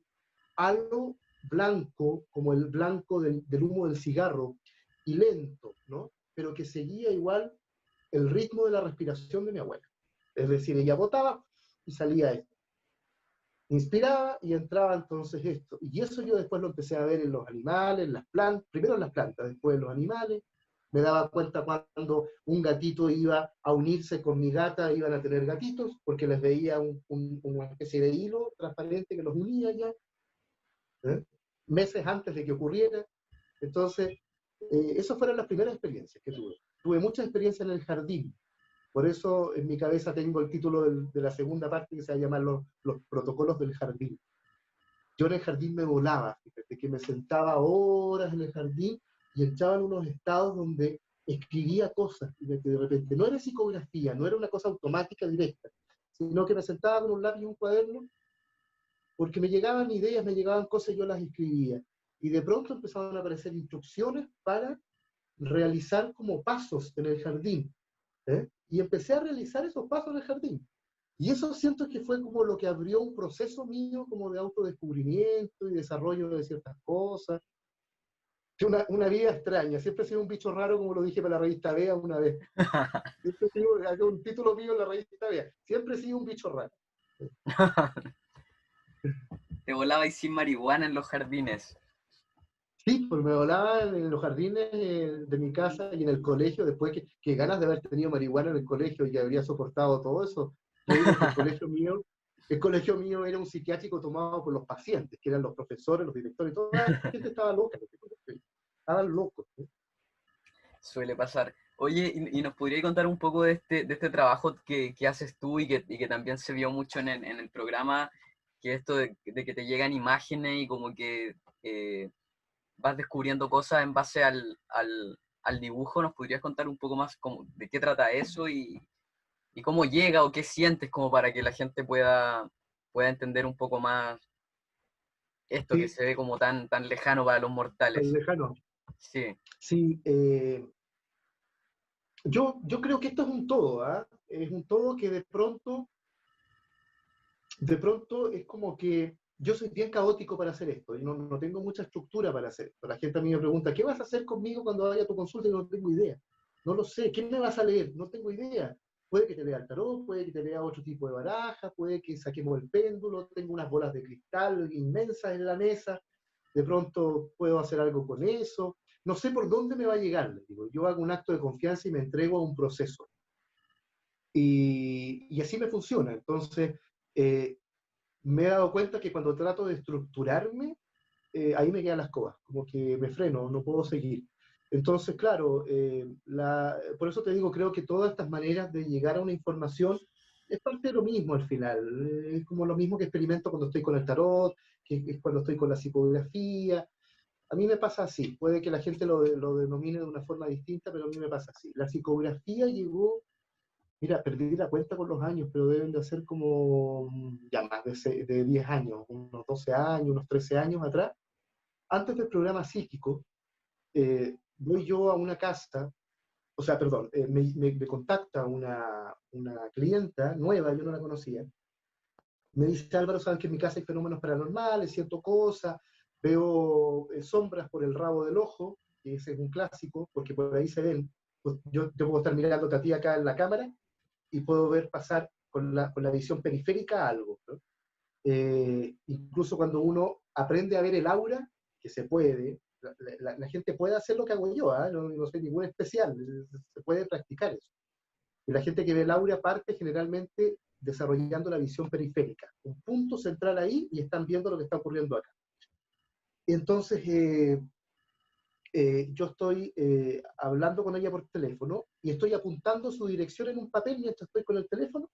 halo blanco, como el blanco del humo del cigarro, y lento, ¿no? Pero que seguía igual el ritmo de la respiración de mi abuela. Es decir, ella botaba y salía esto. Inspiraba y entraba entonces esto. Y eso yo después lo empecé a ver en los animales, en las plantas, primero en las plantas, después en los animales. Me daba cuenta cuando un gatito iba a unirse con mi gata, iban a tener gatitos, porque les veía una especie de hilo transparente que los unía ya, ¿eh? Meses antes de que ocurriera. Entonces, esas fueron las primeras experiencias que tuve. Tuve mucha experiencia en el jardín. Por eso en mi cabeza tengo el título de la segunda parte que se va a llamar los protocolos del jardín. Yo en el jardín me volaba, fíjate, que me sentaba horas en el jardín y entraba en unos estados donde escribía cosas, fíjate, de repente. No era psicografía, no era una cosa automática directa, sino que me sentaba con un lápiz y un cuaderno porque me llegaban ideas, me llegaban cosas y yo las escribía. Y de pronto empezaron a aparecer instrucciones para realizar como pasos en el jardín. Y empecé a realizar esos pasos en el jardín. Y eso siento que fue como lo que abrió un proceso mío como de autodescubrimiento y desarrollo de ciertas cosas. Una vida extraña, siempre he sido un bicho raro, como lo dije para la revista Bea una vez. Siempre he sido un título mío en la revista Bea. Siempre he sido un bicho raro. Te volabais sin marihuana en los jardines. Sí, pues me volaba en los jardines de mi casa y en el colegio, después que ganas de haber tenido marihuana en el colegio y habría soportado todo eso. Yo digo que el colegio mío era un psiquiátrico tomado por los pacientes, que eran los profesores, los directores, toda la gente estaba loca, estaban locos, ¿no? Suele pasar. Oye, ¿y nos podrías contar un poco de este trabajo que haces tú y que también se vio mucho en el programa, que esto de que te llegan imágenes y como que vas descubriendo cosas en base al dibujo? ¿Nos podrías contar un poco más de qué trata eso y cómo llega o qué sientes como para que la gente pueda entender un poco más esto que Sí, se ve como tan lejano para los tan mortales? lejano. Sí, Sí, yo creo que esto es un todo, ¿ah? Es un todo que de pronto es como que yo soy bien caótico para hacer esto y no tengo mucha estructura para hacer esto. La gente a mí me pregunta, ¿qué vas a hacer conmigo cuando vaya a tu consulta? Y no tengo idea. No lo sé. ¿Qué me vas a leer? No tengo idea. Puede que te lea el tarot, puede que te lea otro tipo de baraja, puede que saquemos el péndulo, tengo unas bolas de cristal inmensas en la mesa, de pronto puedo hacer algo con eso. No sé por dónde me va a llegar, les digo. Yo hago un acto de confianza y me entrego a un proceso. Y así me funciona. Entonces, eh, me he dado cuenta que cuando trato de estructurarme, ahí me quedan las cosas, como que me freno, no puedo seguir. Entonces, claro, por eso te digo, creo que todas estas maneras de llegar a una información es parte de lo mismo al final. Es como lo mismo que experimento cuando estoy con el tarot, que es cuando estoy con la psicografía. A mí me pasa así, puede que la gente lo denomine de una forma distinta, pero a mí me pasa así. La psicografía llegó. Mira, perdí la cuenta con los años, pero deben de ser como ya más de 10 años, unos 12 años, unos 13 años atrás. Antes del programa psíquico, voy yo a una casa, o sea, perdón, me contacta una clienta nueva, yo no la conocía, Me dice, Álvaro, sabes que en mi casa hay fenómenos paranormales, siento cosas, veo sombras por el rabo del ojo, que ese es un clásico, porque por ahí se ven. Pues yo puedo estar mirándote a ti acá en la cámara y puedo ver pasar con la visión periférica algo, ¿no? Incluso cuando uno aprende a ver el aura, que se puede, la gente puede hacer lo que hago yo, ¿eh? No soy ningún especial, se puede practicar eso. Y la gente que ve el aura parte generalmente desarrollando la visión periférica, un punto central ahí y están viendo lo que está ocurriendo acá. Entonces, yo estoy hablando con ella por teléfono y estoy apuntando su dirección en un papel mientras estoy con el teléfono.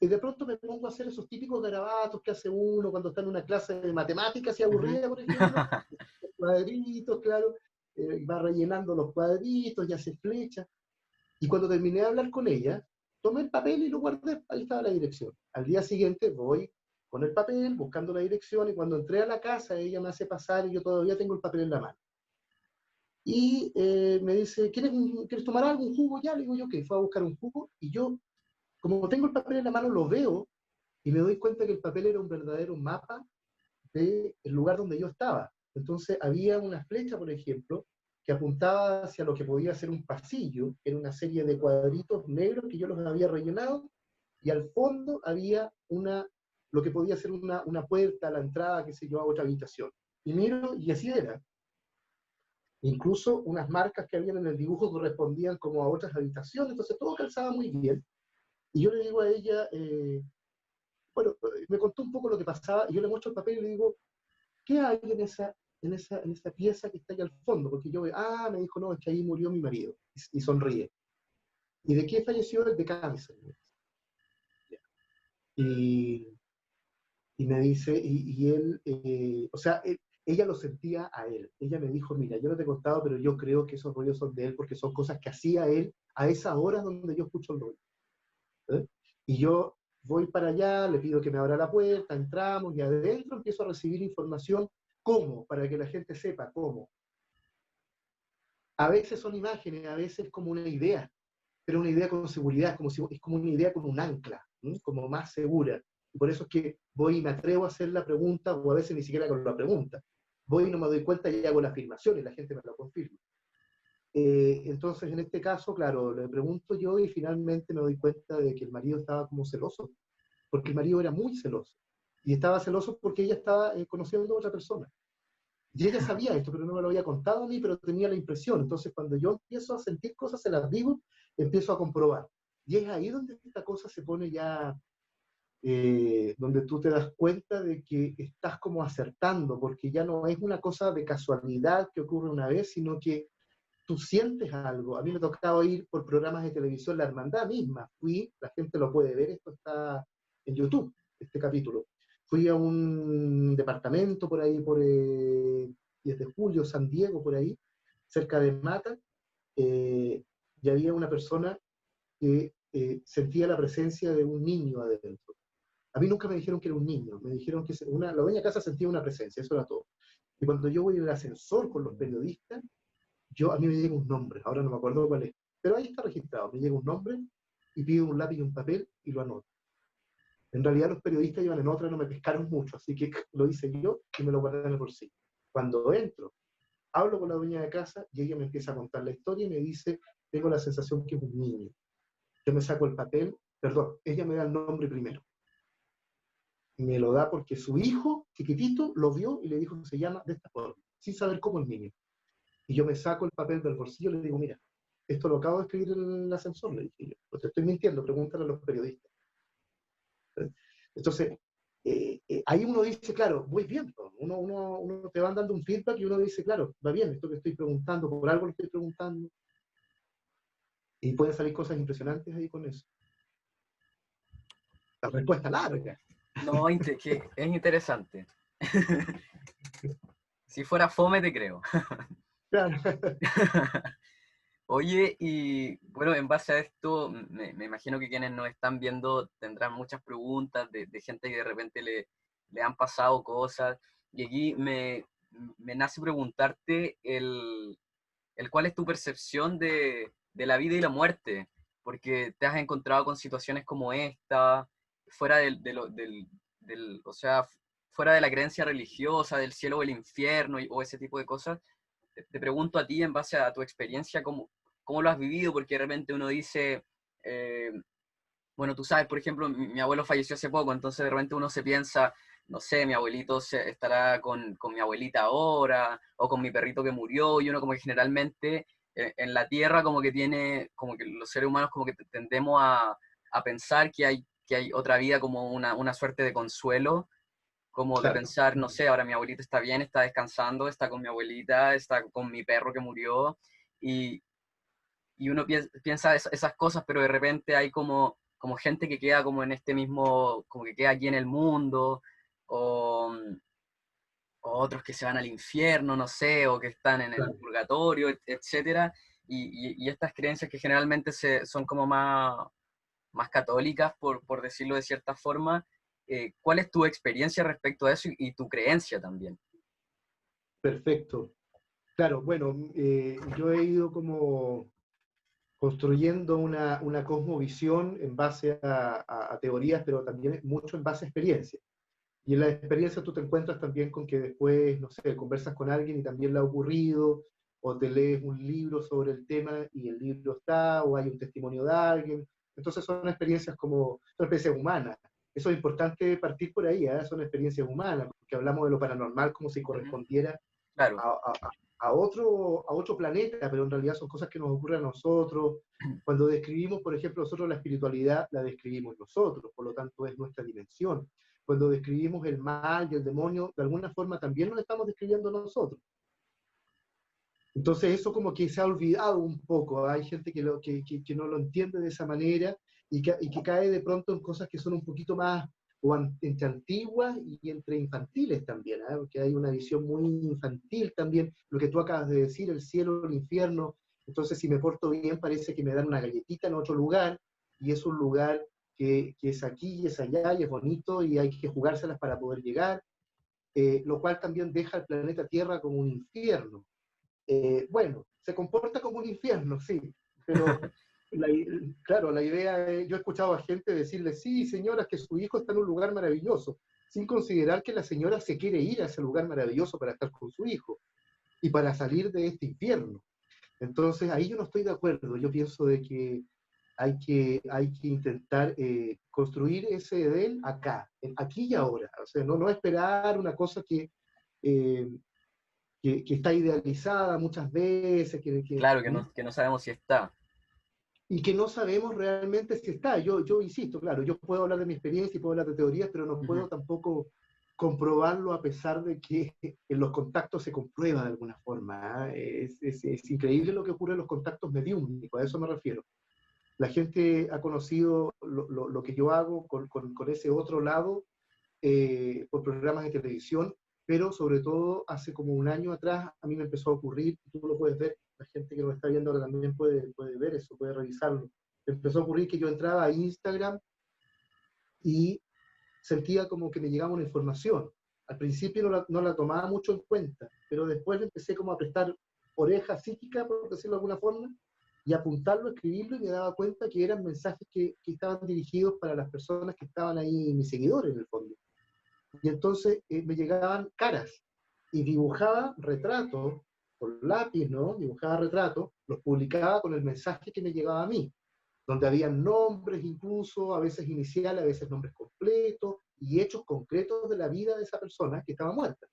Y de pronto me pongo a hacer esos típicos garabatos que hace uno cuando está en una clase de matemáticas y aburrida, por ejemplo. Los cuadritos, claro. Va rellenando los cuadritos y hace flechas. Y cuando terminé de hablar con ella, tomé el papel y lo guardé. Ahí estaba la dirección. Al día siguiente voy con el papel, buscando la dirección, y cuando entré a la casa, ella me hace pasar y yo todavía tengo el papel en la mano. Y me dice, ¿quieres tomar algo, un jugo? Ya, le digo yo que fue a buscar un jugo, y yo, como tengo el papel en la mano, lo veo y me doy cuenta que el papel era un verdadero mapa del lugar donde yo estaba. Entonces había una flecha, por ejemplo, que apuntaba hacia lo que podía ser un pasillo, era una serie de cuadritos negros que yo los había rellenado, y al fondo había lo que podía ser una puerta a la entrada, qué sé yo, a otra habitación. Y miro, y así era. Incluso unas marcas que habían en el dibujo correspondían como a otras habitaciones, entonces todo calzaba muy bien. Y yo le digo a ella, bueno, me contó un poco lo que pasaba, y yo le muestro el papel y le digo, ¿qué hay en esa pieza que está ahí al fondo? Porque yo veo, me dijo, no, es que ahí murió mi marido, y sonríe. ¿Y de qué falleció? De cáncer. Y, y me dice, y él, o sea, ella lo sentía a él. Ella me dijo, mira, yo no te he contado, pero yo creo que esos rollos son de él porque son cosas que hacía él a esas horas donde yo escucho el rollo. ¿Eh? Y yo voy para allá, le pido que me abra la puerta, entramos y adentro empiezo a recibir información. ¿Cómo? Para que la gente sepa cómo. A veces son imágenes, a veces como una idea, pero una idea con seguridad, es como una idea con un ancla, ¿sí? Como más segura. Y por eso es que voy y me atrevo a hacer la pregunta, o a veces ni siquiera con la pregunta. Voy y no me doy cuenta y hago la afirmación y la gente me lo confirma. Entonces, en este caso, claro, le pregunto yo y finalmente me doy cuenta de que el marido estaba como celoso, porque el marido era muy celoso. Y estaba celoso porque ella estaba conociendo a otra persona. Y ella sabía esto, pero no me lo había contado a mí, pero tenía la impresión. Entonces, cuando yo empiezo a sentir cosas, se las digo, empiezo a comprobar. Y es ahí donde esta cosa se pone ya, donde tú te das cuenta de que estás como acertando, porque ya no es una cosa de casualidad que ocurre una vez, sino que tú sientes algo. A mí me tocaba ir por programas de televisión, La Hermandad misma. La gente lo puede ver, esto está en YouTube, este capítulo. Fui a un departamento por ahí, por 10 de julio, San Diego, por ahí, cerca de Mata, y había una persona que sentía la presencia de un niño adentro. A mí nunca me dijeron que era un niño, me dijeron que la dueña de casa sentía una presencia, eso era todo. Y cuando yo voy en el ascensor con los periodistas, a mí me llega un nombre, ahora no me acuerdo cuál es, pero ahí está registrado, me llega un nombre y pido un lápiz y un papel y lo anoto. En realidad los periodistas iban en otra, no me pescaron mucho, así que lo hice yo y me lo guardé en el bolsillo. Cuando entro, hablo con la dueña de casa y ella me empieza a contar la historia y me dice, tengo la sensación que es un niño. Yo me saco el papel, perdón, ella me da el nombre primero. Y me lo da porque su hijo, chiquitito, lo vio y le dijo que se llama de esta forma, sin saber cómo el niño. Y yo me saco el papel del bolsillo y le digo, mira, esto lo acabo de escribir en el ascensor, le dije yo. No te estoy mintiendo, pregúntale a los periodistas. Entonces, ahí uno dice, claro, muy bien, uno te van dando un feedback y uno dice, claro, va bien, esto que estoy preguntando, por algo lo estoy preguntando. Y pueden salir cosas impresionantes ahí con eso. La respuesta larga. No, que es interesante. Si fuera fome, te creo. Claro. Oye, y bueno, en base a esto, me imagino que quienes nos están viendo tendrán muchas preguntas de gente que de repente le han pasado cosas. Y aquí me nace preguntarte cuál es tu percepción de la vida y la muerte, porque te has encontrado con situaciones como esta, fuera o sea, fuera de la creencia religiosa, del cielo o el infierno o ese tipo de cosas, te pregunto a ti en base a tu experiencia, ¿cómo lo has vivido? Porque de repente uno dice, bueno, tú sabes, por ejemplo, mi abuelo falleció hace poco, entonces de repente uno se piensa, no sé, mi abuelito estará con mi abuelita ahora, o con mi perrito que murió, y uno como que generalmente en la Tierra como que como que los seres humanos como que tendemos a pensar que hay otra vida como una suerte de consuelo, como de Claro. pensar, no sé, ahora mi abuelita está bien, está descansando, está con mi abuelita, está con mi perro que murió, y, y uno piensa esas cosas, pero de repente hay como gente que queda como en este mismo, como que queda aquí en el mundo, o, o otros que se van al infierno, no sé, o que están en el Claro. purgatorio, etcétera, y estas creencias que generalmente son como más católicas, por decirlo de cierta forma. ¿Cuál es tu experiencia respecto a eso y tu creencia también? Perfecto. Claro, bueno, yo he ido como construyendo una cosmovisión en base a teorías, pero también mucho en base a experiencias. Y en la experiencia tú te encuentras también con que después, no sé, conversas con alguien y también le ha ocurrido, o te lees un libro sobre el tema y el libro está, o hay un testimonio de alguien. Entonces son experiencias son experiencias humanas. Eso es importante partir por ahí, ¿eh? Son experiencias humanas, porque hablamos de lo paranormal como si Ujú. correspondiera Claro. a otro planeta, pero en realidad son cosas que nos ocurren a nosotros. Cuando describimos, por ejemplo, nosotros la espiritualidad, la describimos nosotros, por lo tanto es nuestra dimensión. Cuando describimos el mal y el demonio, de alguna forma también nos estamos describiendo nosotros. Entonces eso como que se ha olvidado un poco. Hay gente que no lo entiende de esa manera y que cae de pronto en cosas que son un poquito más entre antiguas y entre infantiles también, ¿eh? Porque hay una visión muy infantil también. Lo que tú acabas de decir, el cielo, el infierno. Entonces si me porto bien parece que me dan una galletita en otro lugar y es un lugar que es aquí y es allá y es bonito y hay que jugárselas para poder llegar, lo cual también deja al planeta Tierra como un infierno. Bueno, se comporta como un infierno, sí, pero la, claro, la idea es, yo he escuchado a gente decirle, sí, señora, que su hijo está en un lugar maravilloso, sin considerar que la señora se quiere ir a ese lugar maravilloso para estar con su hijo y para salir de este infierno. Entonces, ahí yo no estoy de acuerdo, yo pienso de que hay que intentar construir ese Edén acá, aquí y ahora, o sea, no esperar una cosa eh, que está idealizada muchas veces, Claro, que no sabemos si está. y que no sabemos realmente si está. Yo insisto, claro, yo puedo hablar de mi experiencia y puedo hablar de teorías, pero no Ujú. puedo tampoco comprobarlo a pesar de que en los contactos se comprueba de alguna forma. ¿Eh? Es increíble lo que ocurre en los contactos mediúmnicos, a eso me refiero. La gente ha conocido lo que yo hago con ese otro lado por programas de televisión, pero sobre todo hace como un año atrás a mí me empezó a ocurrir, tú lo puedes ver, la gente que nos está viendo ahora también puede ver eso, puede revisarlo. Me empezó a ocurrir que yo entraba a Instagram y sentía como que me llegaba una información. Al principio no la tomaba mucho en cuenta, pero después le empecé como a prestar oreja psíquica, por decirlo de alguna forma, y apuntarlo, escribirlo, y me daba cuenta que eran mensajes que estaban dirigidos para las personas que estaban ahí, mis seguidores en el fondo. Y entonces me llegaban caras y dibujaba retratos con lápiz, ¿no? Dibujaba retratos, los publicaba con el mensaje que me llegaba a mí, donde había nombres incluso, a veces iniciales, a veces nombres completos y hechos concretos de la vida de esa persona que estaba muerta.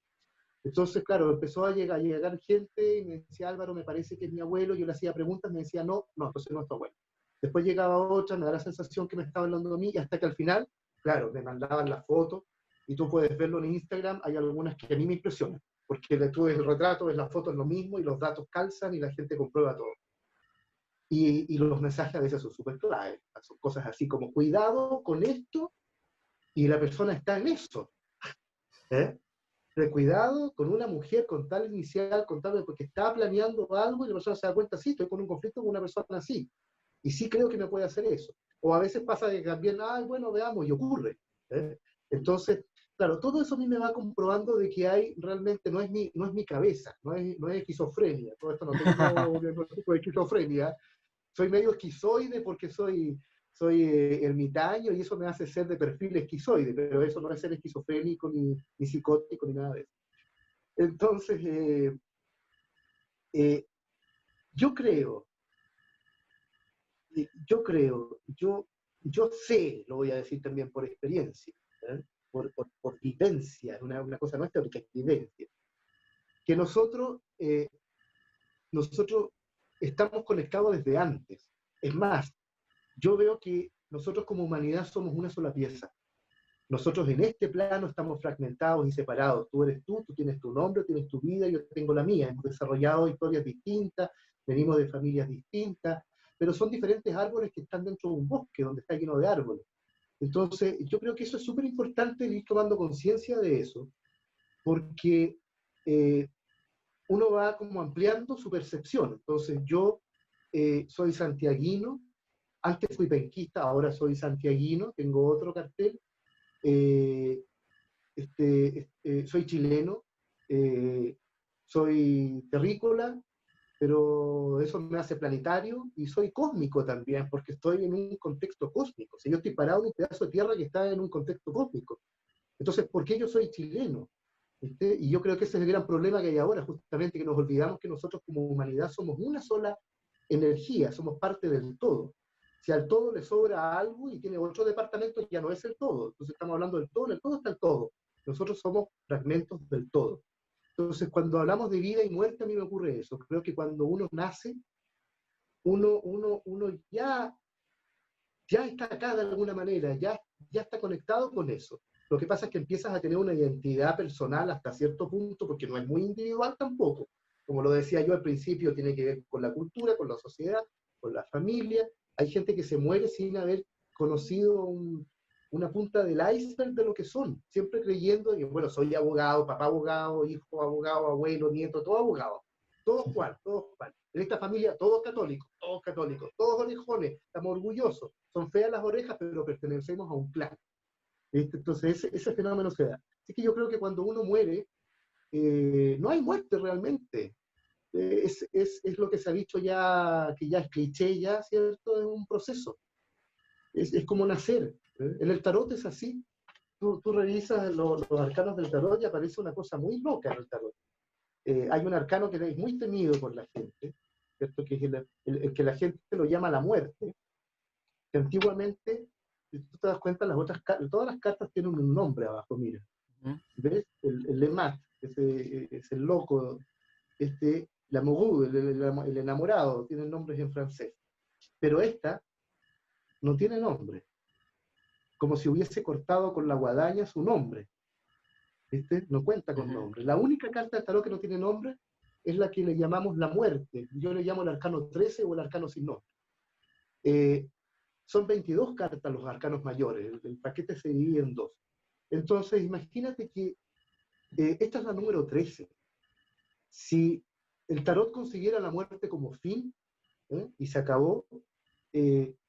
Entonces, claro, empezó a llegar gente y me decía, Álvaro, me parece que es mi abuelo. Yo le hacía preguntas, me decía, no, no, entonces no es tu abuelo. Después llegaba otra, me da la sensación que me estaba hablando de mí, y hasta que al final, claro, me mandaban las fotos, y tú puedes verlo en Instagram. Hay algunas que a mí me impresionan, porque tú ves el retrato, ves la foto, es lo mismo, y los datos calzan y la gente comprueba todo. Y los mensajes a veces son súper claves, son cosas así como, cuidado con esto, y la persona está en eso. ¿Eh? De cuidado con una mujer con tal inicial, con tal, porque está planeando algo y la persona se da cuenta, sí, estoy con un conflicto con una persona así, y sí creo que me puede hacer eso. O a veces pasa que también, ay, bueno, veamos, y ocurre. ¿Eh? Entonces, claro, todo eso a mí me va comprobando de que hay realmente, no es mi cabeza, no es esquizofrenia, todo esto no tengo diagnóstico de esquizofrenia, soy medio esquizoide porque ermitaño y eso me hace ser de perfil esquizoide, pero eso no es ser esquizofrénico ni psicótico ni nada de eso. Entonces, yo creo, yo sé, lo voy a decir también por experiencia, ¿eh? por vivencia, una cosa nuestra, porque es vivencia, que nosotros estamos conectados desde antes. Es más, yo veo que nosotros como humanidad somos una sola pieza. Nosotros en este plano estamos fragmentados y separados. Tú eres tú tienes tu nombre, tienes tu vida, yo tengo la mía. Hemos desarrollado historias distintas, venimos de familias distintas, pero son diferentes árboles que están dentro de un bosque donde está lleno de árboles. Entonces, yo creo que eso es súper importante ir tomando conciencia de eso, porque uno va como ampliando su percepción. Entonces, yo soy santiaguino, antes fui penquista, ahora soy santiaguino, tengo otro cartel, soy chileno, soy terrícola, pero eso me hace planetario, y soy cósmico también, porque estoy en un contexto cósmico. O sea, yo estoy parado en un pedazo de tierra que está en un contexto cósmico. Entonces, ¿por qué yo soy chileno? Y yo creo que ese es el gran problema que hay ahora, justamente que nos olvidamos que nosotros como humanidad somos una sola energía, somos parte del todo. Si al todo le sobra algo y tiene otro departamento, ya no es el todo. Entonces estamos hablando del todo, en el todo está el todo. Nosotros somos fragmentos del todo. Entonces, cuando hablamos de vida y muerte, a mí me ocurre eso. Creo que cuando uno nace, uno ya está acá de alguna manera, ya está conectado con eso. Lo que pasa es que empiezas a tener una identidad personal hasta cierto punto, porque no es muy individual tampoco. Como lo decía yo al principio, tiene que ver con la cultura, con la sociedad, con la familia. Hay gente que se muere sin haber conocido una punta del iceberg de lo que son, siempre creyendo que, bueno, soy abogado, papá abogado, hijo abogado, abuelo, nieto, todo abogado. Todos Juan, todos Juan. En esta familia, todos católicos, todos orejones, estamos orgullosos. Son feas las orejas, pero pertenecemos a un clan. ¿Viste? Entonces, ese fenómeno se da. Así que yo creo que cuando uno muere, no hay muerte realmente. Es lo que se ha dicho ya, que ya es cliché, ya, ¿cierto? Es un proceso. Es como nacer. En el tarot es así. Tú revisas los arcanos del tarot y aparece una cosa muy loca en el tarot. Hay un arcano que es muy temido por la gente, ¿cierto? Que es el que la gente lo llama la muerte, que antiguamente, si tú te das cuenta, todas las cartas tienen un nombre abajo, mira. ¿Ves? El Lemat, es el loco, l'amoureux, el enamorado, tienen nombres en francés. Pero esta no tiene nombre, como si hubiese cortado con la guadaña su nombre. No cuenta con nombre. La única carta de tarot que no tiene nombre es la que le llamamos la muerte. Yo le llamo el arcano 13 o el arcano sin nombre. Son 22 cartas los arcanos mayores, el paquete se divide en dos. Entonces, imagínate que esta es la número 13. Si el tarot consiguiera la muerte como fin, y se acabó,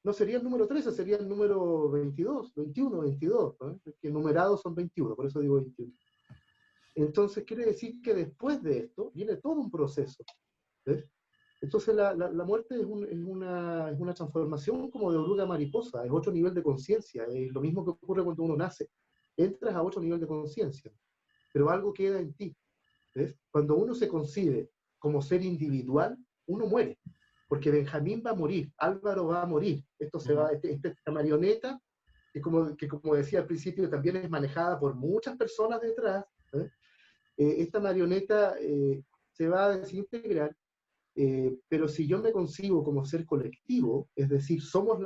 no sería el número 13, sería el número 22, 21, 22, que numerados son 21, por eso digo 21. Entonces quiere decir que después de esto viene todo un proceso. ¿Ves? Entonces la muerte es una transformación como de oruga mariposa, es otro nivel de conciencia, es lo mismo que ocurre cuando uno nace. Entras a otro nivel de conciencia, pero algo queda en ti. ¿Ves? Cuando uno se concibe como ser individual, uno muere, porque Benjamín va a morir, Álvaro va a morir, esto se va, esta marioneta, que como decía al principio, también es manejada por muchas personas detrás, esta marioneta se va a desintegrar, pero si yo me concibo como ser colectivo, es decir, somos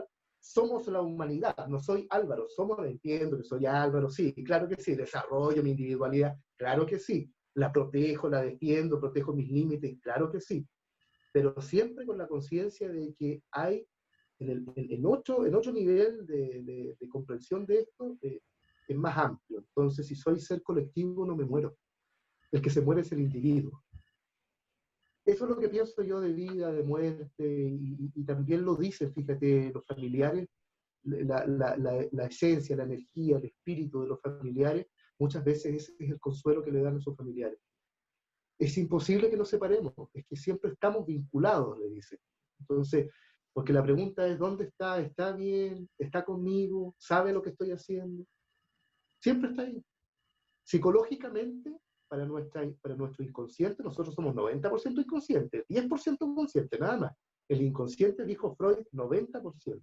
la humanidad, no soy Álvaro, entiendo que soy Álvaro, sí, claro que sí, desarrollo mi individualidad, claro que sí, la protejo, la defiendo, protejo mis límites, claro que sí, pero siempre con la conciencia de que hay en otro nivel de comprensión de esto, es más amplio. Entonces, si soy ser colectivo, no me muero. El que se muere es el individuo. Eso es lo que pienso yo de vida, de muerte, y también lo dicen, fíjate, los familiares, la esencia, la energía, el espíritu de los familiares, muchas veces ese es el consuelo que le dan a sus familiares. Es imposible que nos separemos, es que siempre estamos vinculados, le dicen. Entonces, Porque la pregunta es, ¿dónde está? ¿Está bien? ¿Está conmigo? ¿Sabe lo que estoy haciendo? Siempre está ahí. Psicológicamente, para nuestro inconsciente, nosotros somos 90% inconscientes, 10% consciente, nada más. El inconsciente, dijo Freud, 90%.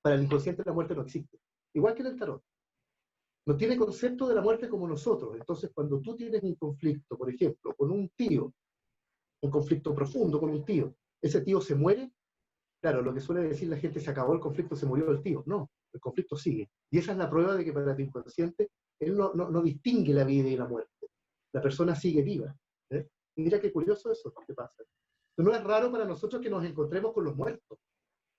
Para el inconsciente la muerte no existe. Igual que en el tarot. No tiene concepto de la muerte como nosotros. Entonces, cuando tú tienes un conflicto, por ejemplo, con un tío, un conflicto profundo con un tío, ese tío se muere, claro, lo que suele decir la gente, se acabó el conflicto, se murió el tío. No, el conflicto sigue. Y esa es la prueba de que para tu inconsciente, él no distingue la vida y la muerte. La persona sigue viva. ¿Eh? Y mira qué curioso eso que pasa. No es raro para nosotros que nos encontremos con los muertos,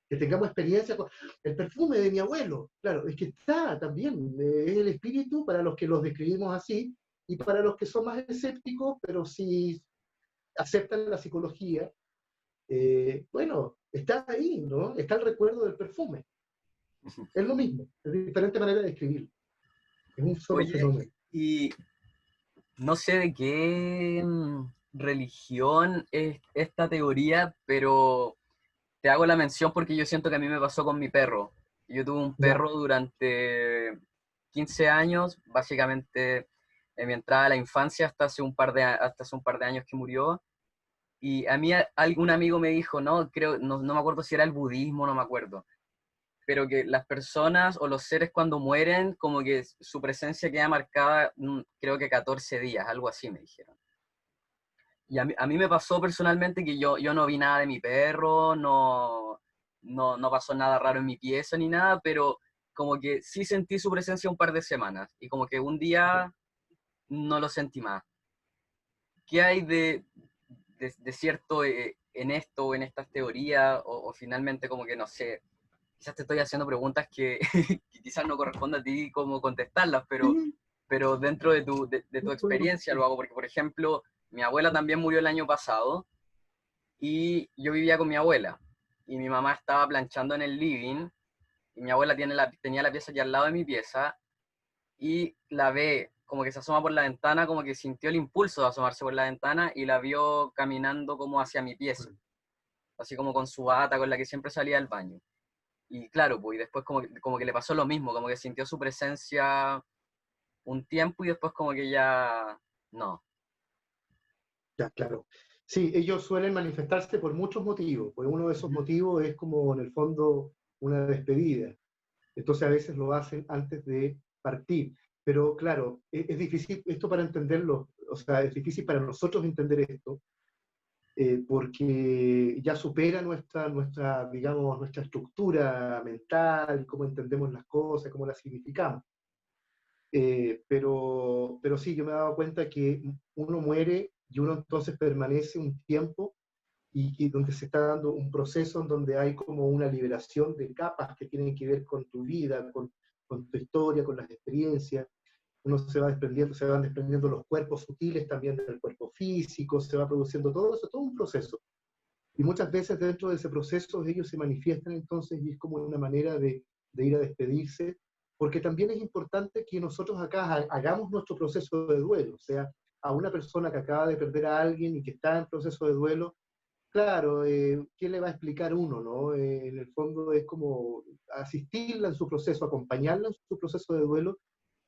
que tengamos experiencia con el perfume de mi abuelo. Claro, es que está también, es el espíritu para los que los describimos así, y para los que son más escépticos, pero si aceptan la psicología, bueno, está ahí, ¿no? Está el recuerdo del perfume. Es lo mismo, es diferente manera de escribirlo. Es un solo Oye, fenómeno. y no sé de qué religión es esta teoría, pero te hago la mención porque yo siento que a mí me pasó con mi perro. Yo tuve un Ya, perro durante 15 años, básicamente en mi entrada a la infancia hasta hace un par de años que murió. Y a mí algún amigo me dijo, no, creo, no me acuerdo si era el budismo, no me acuerdo, pero que las personas o los seres cuando mueren, como que su presencia queda marcada, creo que 14 días, algo así me dijeron. Y a mí me pasó personalmente que yo no vi nada de mi perro, no pasó nada raro en mi pieza ni nada, pero como que sí sentí su presencia un par de semanas y como que un ya. día no lo sentí más. ¿Qué hay de cierto en esto o en estas teorías? O finalmente como que no sé, quizás te estoy haciendo preguntas que, que quizás no corresponde a ti como contestarlas, Sí, pero dentro de tu no podemos. experiencia lo hago, porque por ejemplo, mi abuela también murió el año pasado y yo vivía con mi abuela y mi mamá estaba planchando en el living y mi abuela tenía la pieza aquí al lado de mi pieza y la ve como que se asoma por la ventana, como que sintió el impulso de asomarse por la ventana y la vio caminando como hacia mi pieza, así como con su bata con la que siempre salía al baño. Y claro, pues, y después como que le pasó lo mismo, como que sintió su presencia un tiempo y después como que ya no. Ya, claro. Sí, ellos suelen manifestarse por muchos motivos, pues uno de esos Ujú. motivos es como en el fondo una despedida. Entonces a veces lo hacen antes de partir. Pero claro, es difícil esto para entenderlo, o sea, es difícil para nosotros entender esto, porque ya supera digamos, nuestra estructura mental, cómo entendemos las cosas, cómo las significamos. Pero sí, yo me he dado cuenta que uno muere y uno entonces permanece un tiempo y donde se está dando un proceso en donde hay como una liberación de capas que tienen que ver con tu vida, con tu historia, con las experiencias. Uno se van desprendiendo los cuerpos sutiles también del cuerpo físico, se va produciendo todo eso, todo un proceso. Y muchas veces dentro de ese proceso ellos se manifiestan entonces y es como una manera de ir a despedirse, porque también es importante que nosotros acá hagamos nuestro proceso de duelo, o sea, a una persona que acaba de perder a alguien y que está en proceso de duelo, claro, ¿qué le va a explicar uno, no? En el fondo es como asistirla en su proceso, acompañarla en su proceso de duelo,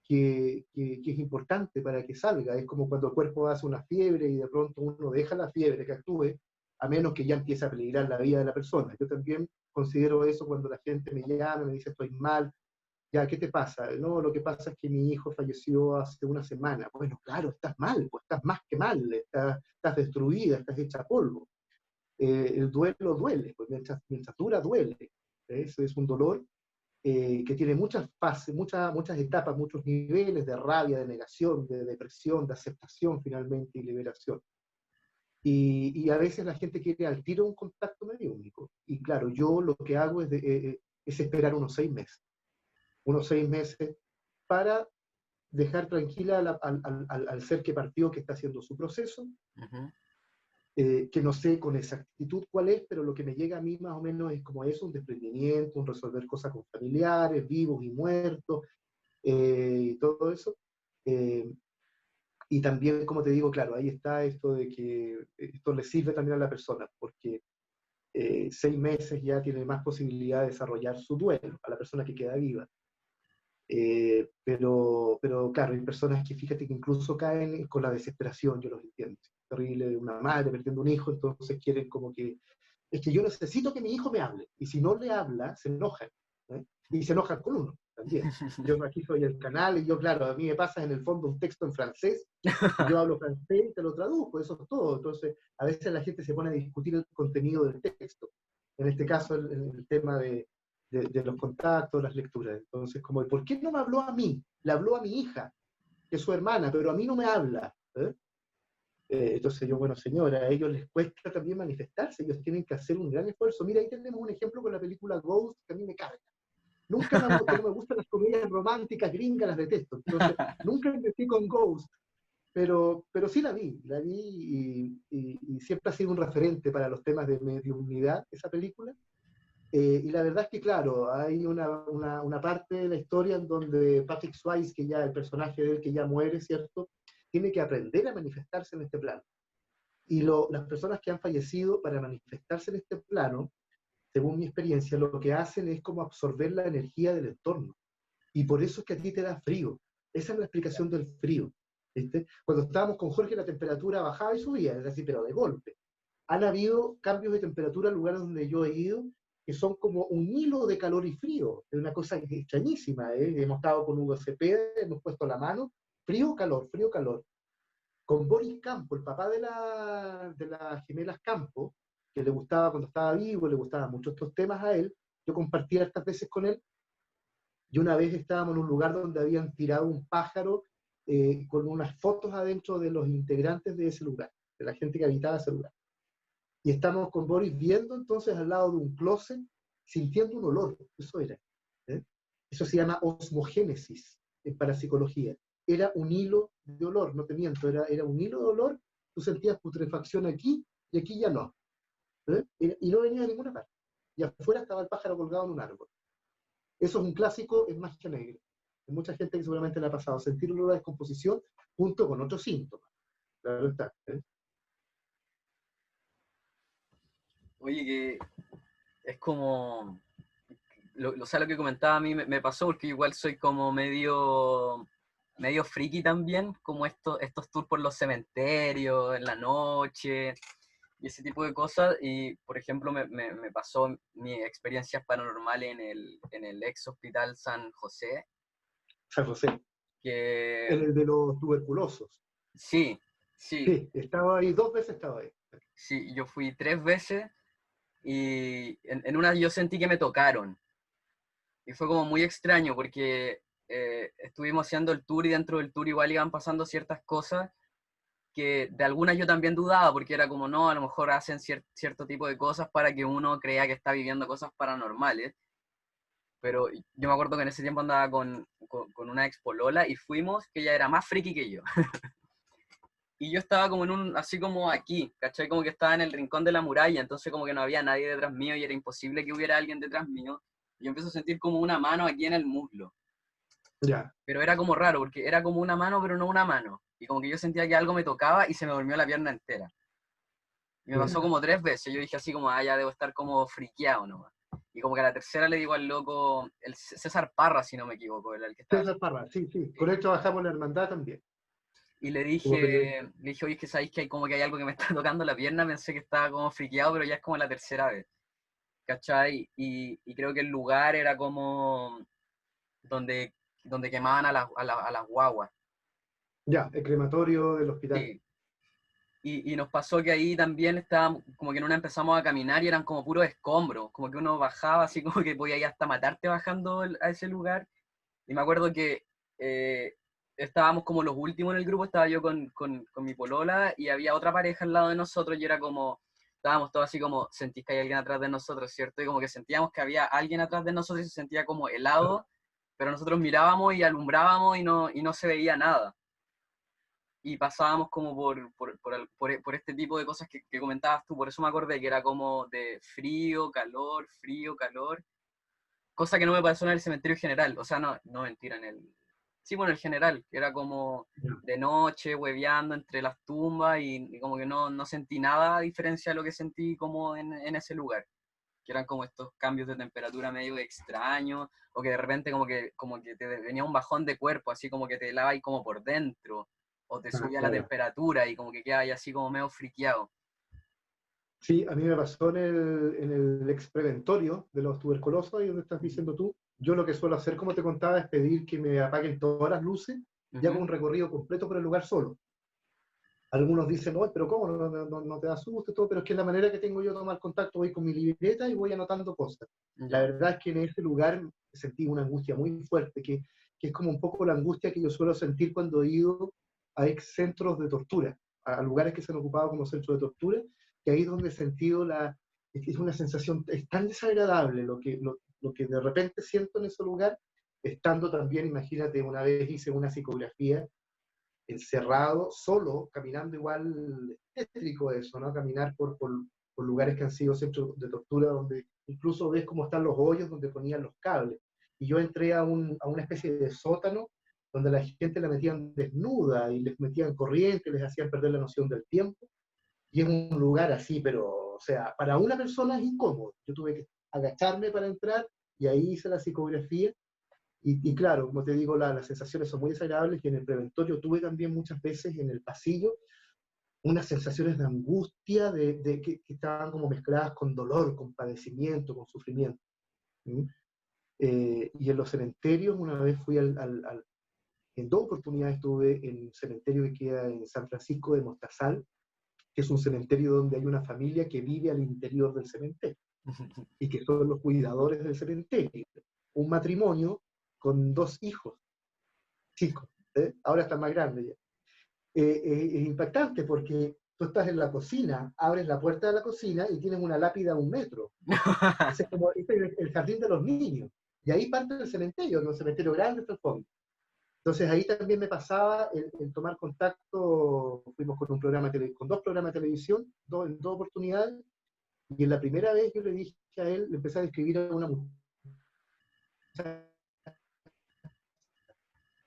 que es importante para que salga. Es como cuando el cuerpo hace una fiebre y de pronto uno deja la fiebre que actúe, a menos que ya empiece a peligrar la vida de la persona. Yo también considero eso cuando la gente me llama, me dice estoy mal, ya, ¿qué te pasa? No, lo que pasa es que mi hijo falleció hace una semana. Bueno, claro, estás mal, pues estás más que mal, estás destruida, estás hecha polvo. El duelo duele, pues mientras dura duele. Eso es un dolor que tiene muchas fases, muchas etapas, muchos niveles de rabia, de negación, de depresión, de aceptación finalmente y liberación. Y a veces la gente quiere al tiro un contacto mediúnico. Y claro, yo lo que hago es esperar unos 6 meses para dejar tranquila al ser que partió, que está haciendo su proceso, Ujú. que no sé con exactitud cuál es, pero lo que me llega a mí más o menos es como eso, un desprendimiento, un resolver cosas con familiares, vivos y muertos, y todo eso. Eh, y también, como te digo, claro, ahí está esto de que esto le sirve también a la persona, porque 6 meses ya tiene más posibilidad de desarrollar su duelo a la persona que queda viva. Pero claro, hay personas que fíjate que incluso caen con la desesperación, yo los entiendo. Es terrible, una madre perdiendo un hijo, entonces quieren como que, es que yo necesito que mi hijo me hable, y si no le habla, se enojan, ¿eh? Y se enojan con uno también. Yo aquí soy el canal, y yo, claro, a mí me pasa en el fondo un texto en francés, y yo hablo francés y te lo traduzco, eso es todo. Entonces, a veces la gente se pone a discutir el contenido del texto. En este caso, el tema de los contactos, las lecturas. Entonces, como, ¿por qué no me habló a mí? Le habló a mi hija, que es su hermana, pero a mí no me habla. Entonces yo, bueno, señora, a ellos les cuesta también manifestarse, ellos tienen que hacer un gran esfuerzo. Mira, ahí tenemos un ejemplo con la película Ghost, que a mí me carga. Nunca me gusta, no me gustan las comedias románticas gringas, las detesto. Entonces, nunca empecé con Ghost, pero sí la vi y siempre ha sido un referente para los temas de mediunidad, esa película. Y la verdad es que, claro, hay una parte de la historia en donde Patrick Swayze, que ya el personaje de él que ya muere, ¿cierto? Tiene que aprender a manifestarse en este plano. Y las personas que han fallecido para manifestarse en este plano, según mi experiencia, lo que hacen es como absorber la energía del entorno. Y por eso es que a ti te da frío. Esa es la explicación del frío. ¿Viste? Cuando estábamos con Jorge, la temperatura bajaba y subía, es decir, pero de golpe. Han habido cambios de temperatura en lugares donde yo he ido que son como un hilo de calor y frío. Es una cosa extrañísima. Hemos estado con Hugo Cepeda, hemos puesto la mano, frío, calor, frío, calor. Con Boris Campo, el papá de las gemelas Campo, que le gustaba cuando estaba vivo, le gustaban mucho estos temas a él, yo compartía estas veces con él, y una vez estábamos en un lugar donde habían tirado un pájaro con unas fotos adentro de los integrantes de ese lugar, de la gente que habitaba ese lugar. Y estamos con Boris viendo entonces al lado de un closet, sintiendo un olor, eso era. ¿eh? Eso se llama osmogénesis en parapsicología. Era un hilo de olor, no te miento, era un hilo de olor, tú sentías putrefacción aquí y aquí ya no. Y no venía de ninguna parte. Y afuera estaba el pájaro colgado en un árbol. Eso es un clásico en magia negra. Hay mucha gente que seguramente le ha pasado sentir olor a descomposición junto con otros síntomas. La verdad. Oye, que es como, o sea, lo que comentaba a mí me pasó porque igual soy como medio friki también, como estos tours por los cementerios en la noche y ese tipo de cosas. Y, por ejemplo, me pasó mi experiencia paranormal en el ex hospital San José. San José. Que el de los tuberculosos. sí, sí, Sí, estaba ahí, 2 veces estaba ahí. sí, yo fui 3 veces y en una yo sentí que me tocaron. Y fue como muy extraño porque estuvimos haciendo el tour y dentro del tour igual iban pasando ciertas cosas que de algunas yo también dudaba porque era como, no, a lo mejor hacen cierto tipo de cosas para que uno crea que está viviendo cosas paranormales. Pero yo me acuerdo que en ese tiempo andaba con una ex polola y fuimos, que ella era más friki que yo. Y yo estaba como así como aquí, ¿cachai? Como que estaba en el rincón de la muralla, entonces como que no había nadie detrás mío y era imposible que hubiera alguien detrás mío. Y yo empiezo a sentir como una mano aquí en el muslo. Ya. Pero era como raro, porque era como una mano, pero no una mano. Y como que yo sentía que algo me tocaba y se me durmió la pierna entera. Y me pasó Ya. como 3 veces. Yo dije así como, ya debo estar como friqueado nomás. Y como que a la tercera le digo al loco, el César Parra, si no me equivoco, el que estaba César haciendo. Parra, sí, sí. Con él trabajamos en la hermandad también, Y como periodista. le dije, oye, es que sabéis que hay como que hay algo que me está tocando la pierna, pensé que estaba como friqueado, pero ya es como la tercera vez, ¿cachai? Y creo que el lugar era como donde quemaban a las guaguas. Ya, el crematorio del hospital. Sí. Y nos pasó que ahí también estábamos, como que en una empezamos a caminar y eran como puros escombros, como que uno bajaba así como que podía ir hasta matarte bajando a ese lugar. Y me acuerdo que eh, estábamos como los últimos en el grupo, estaba yo con mi polola y había otra pareja al lado de nosotros y era como, estábamos todos así como, sentís que hay alguien atrás de nosotros, ¿cierto? Y como que sentíamos que había alguien atrás de nosotros y se sentía como helado, pero nosotros mirábamos y alumbrábamos y no se veía nada. Y pasábamos como por este tipo de cosas que comentabas tú, por eso me acordé que era como de frío, calor, cosa que no me pasó en el cementerio general, o sea, no mentira, Sí, bueno, el general, que era como de noche, hueveando entre las tumbas y como que no sentí nada a diferencia de lo que sentí como en ese lugar, que eran como estos cambios de temperatura medio extraños, o que de repente como que te venía un bajón de cuerpo, así como que te helaba ahí como por dentro, o te Ah, subía la claro. temperatura y como que quedaba ahí así como medio friqueado. Sí, a mí me pasó en el ex preventorio de los tuberculosos, ahí donde estás diciendo tú. Yo lo que suelo hacer, como te contaba, es pedir que me apaguen todas las luces y hago Ujú. un recorrido completo por el lugar solo. Algunos dicen, no, pero ¿cómo? No te da susto y todo, pero es que es la manera que tengo yo de tomar contacto, voy con mi libreta y voy anotando cosas. La Ya. verdad es que en ese lugar sentí una angustia muy fuerte, que es como un poco la angustia que yo suelo sentir cuando he ido a ex centros de tortura, a lugares que se han ocupado como centros de tortura, que ahí es donde he sentido es una sensación, es tan desagradable lo que de repente siento en ese lugar, estando también, imagínate, una vez hice una psicografía encerrado, solo, caminando igual, tétrico eso, ¿no? Caminar por lugares que han sido centros de tortura, donde incluso ves cómo están los hoyos donde ponían los cables. Y yo entré a una especie de sótano donde la gente la metían desnuda y les metían corriente, les hacían perder la noción del tiempo. Y es un lugar así, pero, o sea, para una persona es incómodo. Yo tuve que agacharme para entrar y ahí hice la psicografía y claro, como te digo, las sensaciones son muy desagradables y en el preventorio tuve también muchas veces en el pasillo unas sensaciones de angustia que estaban como mezcladas con dolor, con padecimiento, con sufrimiento. ¿Sí? Y en los cementerios, una vez fui en dos oportunidades estuve en un cementerio que queda en San Francisco de Mostazal, que es un cementerio donde hay una familia que vive al interior del cementerio y que son los cuidadores del cementerio. Un matrimonio con dos hijos chicos, ¿eh? Ahora están más grandes ya. Es impactante porque tú estás en la cocina, abres la puerta de la cocina y tienes una lápida a 1 metro. Ese es como el jardín de los niños. Y ahí parte el cementerio, que es un cementerio grande hasta el fondo. Entonces ahí también me pasaba el tomar contacto, fuimos con, con 2 programas de televisión, en 2 oportunidades, y en la primera vez yo le dije a él, le empecé a describir a una muchacha,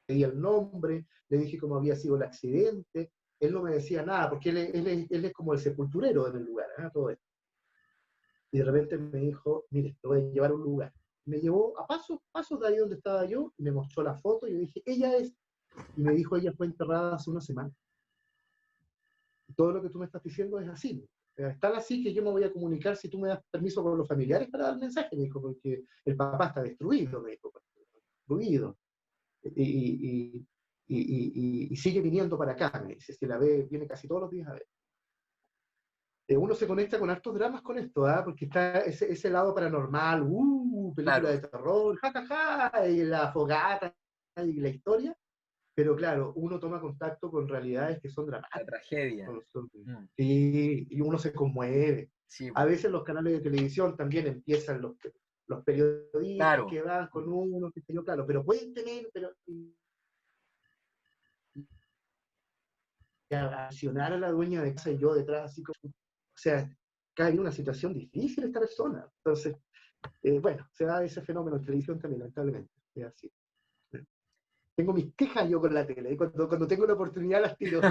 le di el nombre, le dije cómo había sido el accidente, él no me decía nada, porque él es como el sepulturero en el lugar, ¿eh? Todo esto. Y de repente me dijo, mire, te voy a llevar a un lugar. Me llevó a pasos de ahí donde estaba yo, y me mostró la foto, y yo dije, ella es, y me dijo, ella fue enterrada hace 1 semana. Y todo lo que tú me estás diciendo es así. Es tal así que yo me voy a comunicar si tú me das permiso con los familiares para dar mensaje, me dijo, porque el papá está destruido, me dijo, destruido. Y, y sigue viniendo para acá, me dice, si la ve, viene casi todos los días a ver. Uno se conecta con hartos dramas con esto, ¿ah? Porque está ese lado paranormal, película de Claro, terror, jajaja, y la fogata y la historia, pero claro, uno toma contacto con realidades que son la dramáticas, tragedia. sí, Mm. y uno se conmueve. Sí, A pues, veces los canales de televisión también empiezan los periodistas claro. que van con uno, que sé yo, claro, pero pueden tener, pero a accionar a la dueña de casa y yo detrás, así como, o sea, cae en una situación difícil esta persona. Entonces, bueno, se da ese fenómeno en televisión también, lamentablemente. Es así. Tengo mis quejas yo con la tele, y cuando tengo la oportunidad las tiro.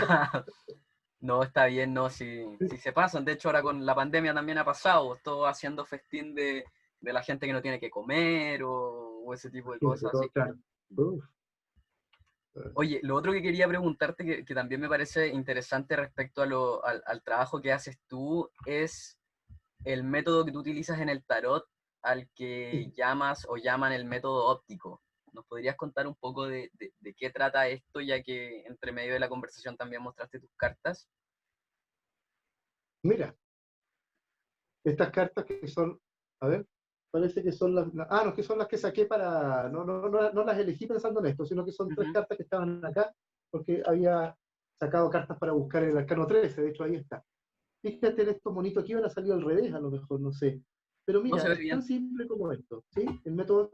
No, está bien, no, si se pasan. De hecho, ahora con la pandemia también ha pasado, todo haciendo festín de la gente que no tiene que comer o ese tipo de Imagínate, cosas, así todo que... claro. Uf. Oye, lo otro que quería preguntarte, que también me parece interesante respecto al trabajo que haces tú, es el método que tú utilizas en el tarot, al que llamas o llaman el método óptico. ¿Nos podrías contar un poco de qué trata esto, ya que entre medio de la conversación también mostraste tus cartas? Mira, estas cartas que son, a ver, parece que son no, que son las que saqué para, no las elegí pensando en esto, sino que son 3 cartas que estaban acá, porque había sacado cartas para buscar el arcano 13, de hecho ahí está. Fíjate en estos monitos aquí, van a salir al revés, a lo mejor, no sé. Pero No se mira, ve es tan bien. simple como esto, ¿sí? El método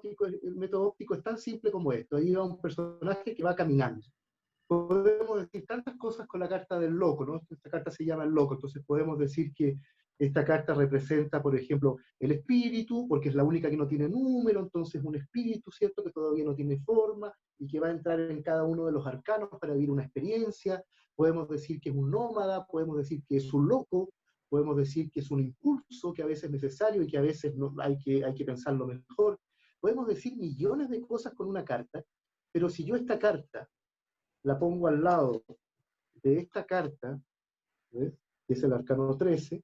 óptico es tan simple como esto. Ahí va un personaje que va caminando. Podemos decir tantas cosas con la carta del loco, ¿no? Esta carta se llama el loco, entonces podemos decir que esta carta representa, por ejemplo, el espíritu, porque es la única que no tiene número, entonces un espíritu, ¿cierto? Que todavía no tiene forma, y que va a entrar en cada uno de los arcanos para vivir una experiencia. Podemos decir que es un nómada, podemos decir que es un loco, podemos decir que es un impulso que a veces es necesario y que a veces no, hay que pensarlo mejor. Podemos decir millones de cosas con una carta, pero si yo esta carta la pongo al lado de esta carta, ¿ves? Que es el arcano 13,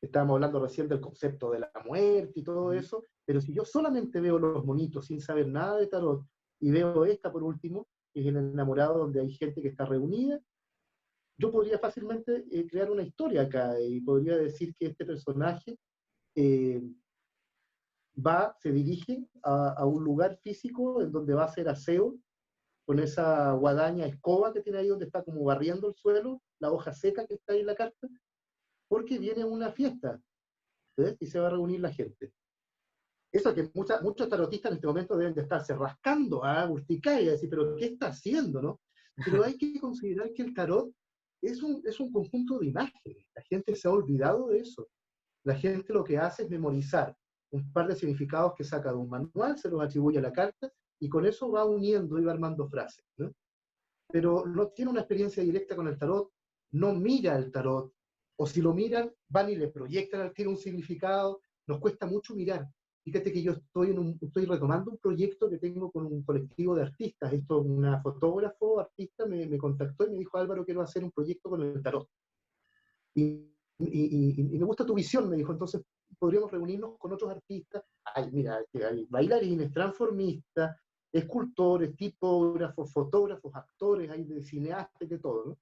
estábamos hablando recién del concepto de la muerte y todo eso, pero si yo solamente veo los monitos sin saber nada de tarot, y veo esta por último, que es el enamorado, donde hay gente que está reunida, yo podría fácilmente crear una historia acá, y podría decir que este personaje eh, se dirige a un lugar físico en donde va a hacer aseo, con esa guadaña escoba que tiene ahí donde está como barriendo el suelo, la hoja seca que está ahí en la carta, porque viene una fiesta, ¿ves? Y se va a reunir la gente. Eso que muchos tarotistas en este momento deben de estarse rascando a urticaria y decir, pero ¿qué está haciendo, no? Pero hay que considerar que el tarot es un conjunto de imágenes. La gente se ha olvidado de eso. La gente lo que hace es memorizar un par de significados que saca de un manual, se los atribuye a la carta, y con eso va uniendo y va armando frases, ¿no? Pero no tiene una experiencia directa con el tarot, no mira el tarot, o si lo miran, van y le proyectan al tiro un significado, nos cuesta mucho mirar. Fíjate que yo estoy retomando un proyecto que tengo con un colectivo de artistas. Esto, una fotógrafo artista me contactó y me dijo, Álvaro, quiero hacer un proyecto con el tarot. Y me gusta tu visión, me dijo, entonces podríamos reunirnos con otros artistas. Ay, mira, hay bailarines, transformistas, escultores, tipógrafos, fotógrafos, actores, hay de cineastas, de todo, ¿no?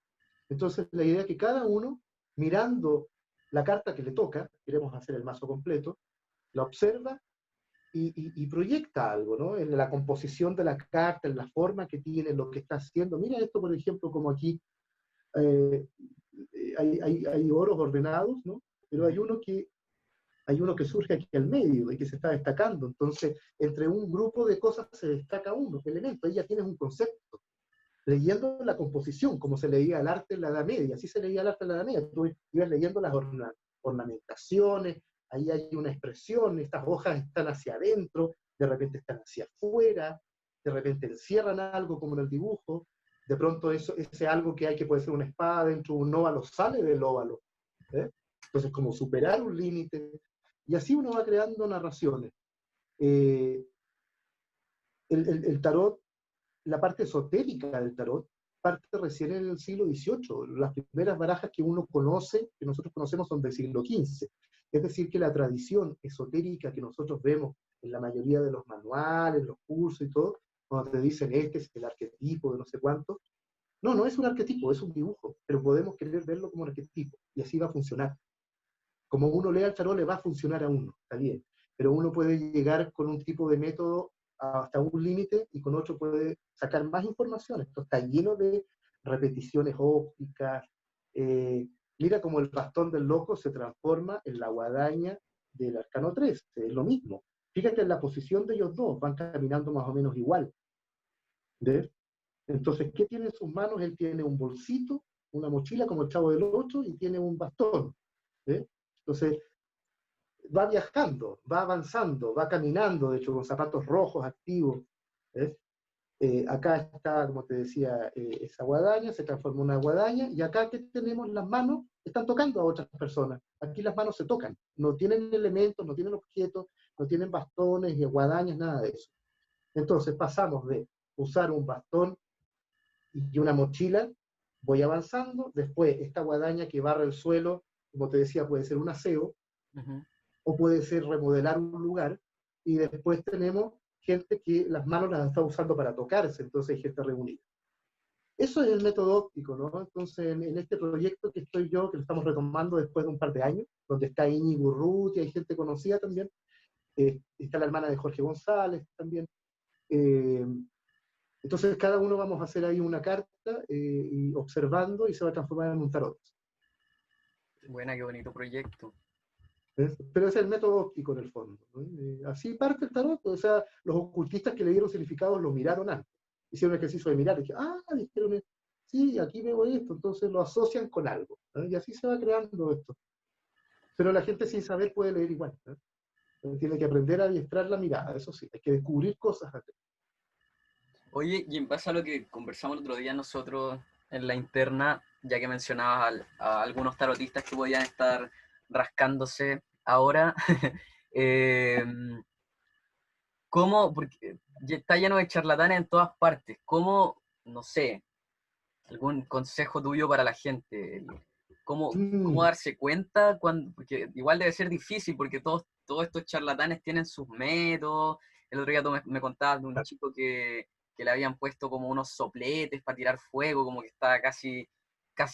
Entonces la idea es que cada uno, mirando la carta que le toca, queremos hacer el mazo completo, la observa y proyecta algo, ¿no? En la composición de la carta, en la forma que tiene, lo que está haciendo. Mira esto, por ejemplo, como aquí eh, hay oros ordenados, ¿no? Pero hay uno que surge aquí al medio y que se está destacando. Entonces, entre un grupo de cosas se destaca uno, el elemento. Ahí ya tienes un concepto. Leyendo la composición, como se leía el arte en la Edad Media, así se leía el arte en la Edad Media. Tú ibas leyendo las ornamentaciones, ahí hay una expresión, estas hojas están hacia adentro, de repente están hacia afuera, de repente encierran algo como en el dibujo, de pronto ese algo que hay que puede ser una espada dentro de un óvalo sale del óvalo. ¿Eh? Entonces, como superar un límite, y así uno va creando narraciones. Eh, el tarot, la parte esotérica del tarot, parte recién en el siglo XVIII. Las primeras barajas que uno conoce, que nosotros conocemos, son del siglo XV. Es decir, que la tradición esotérica que nosotros vemos en la mayoría de los manuales, los cursos y todo, cuando te dicen este es el arquetipo de no sé cuánto, no es un arquetipo, es un dibujo, pero podemos querer verlo como un arquetipo, y así va a funcionar. Como uno lea el tarot, le va a funcionar a uno, está bien, pero uno puede llegar con un tipo de método hasta un límite y con otro puede sacar más información. Esto está lleno de repeticiones ópticas. Mira cómo el bastón del loco se transforma en la guadaña del arcano 3, es lo mismo. Fíjate en la posición de ellos dos, van caminando más o menos igual. ¿Ves? Entonces, ¿qué tiene en sus manos? Él tiene un bolsito, una mochila como el Chavo del Ocho y tiene un bastón. ¿Ves? Entonces, va viajando, va avanzando, va caminando, de hecho, con zapatos rojos activos. ¿Ves? Acá está, como te decía, esa guadaña, se transformó en una guadaña, y acá que tenemos las manos, están tocando a otras personas. Aquí las manos se tocan, no tienen elementos, no tienen objetos, no tienen bastones, ni guadañas, nada de eso. Entonces pasamos de usar un bastón y una mochila, voy avanzando, después esta guadaña que barra el suelo, como te decía, puede ser un aseo, o puede ser remodelar un lugar, y después tenemos gente que las manos las está usando para tocarse, entonces hay gente reunida. Eso es el método óptico, ¿no? Entonces, en este proyecto que estoy yo, que lo estamos retomando después de un par de años, donde está Íñigo Urrutia, hay gente conocida también, está la hermana de Jorge González también. Entonces, cada uno vamos a hacer ahí una carta y observando, y se va a transformar en un tarot. Buena, qué bonito proyecto. Pero es el método óptico en el fondo, ¿no? Así parte el tarot. O sea, los ocultistas que le dieron significados lo miraron antes, hicieron un ejercicio de mirar y dijeron, dijeron, sí, aquí veo esto, entonces lo asocian con algo, ¿no? Y así se va creando esto. Pero la gente sin saber puede leer igual, ¿no? Tiene que aprender a adiestrar la mirada, eso sí, hay que descubrir cosas acá. Oye, y en base a lo que conversamos el otro día nosotros en la interna, ya que mencionabas a algunos tarotistas que podían estar rascándose ahora, eh, ¿cómo? Porque ya está lleno de charlatanes en todas partes. ¿Cómo, no sé, algún consejo tuyo para la gente? ¿Cómo Mm, darse cuenta cuando, porque igual debe ser difícil porque todos estos charlatanes tienen sus métodos. El otro día tú me contabas de un chico que le habían puesto como unos sopletes para tirar fuego, como que estaba casi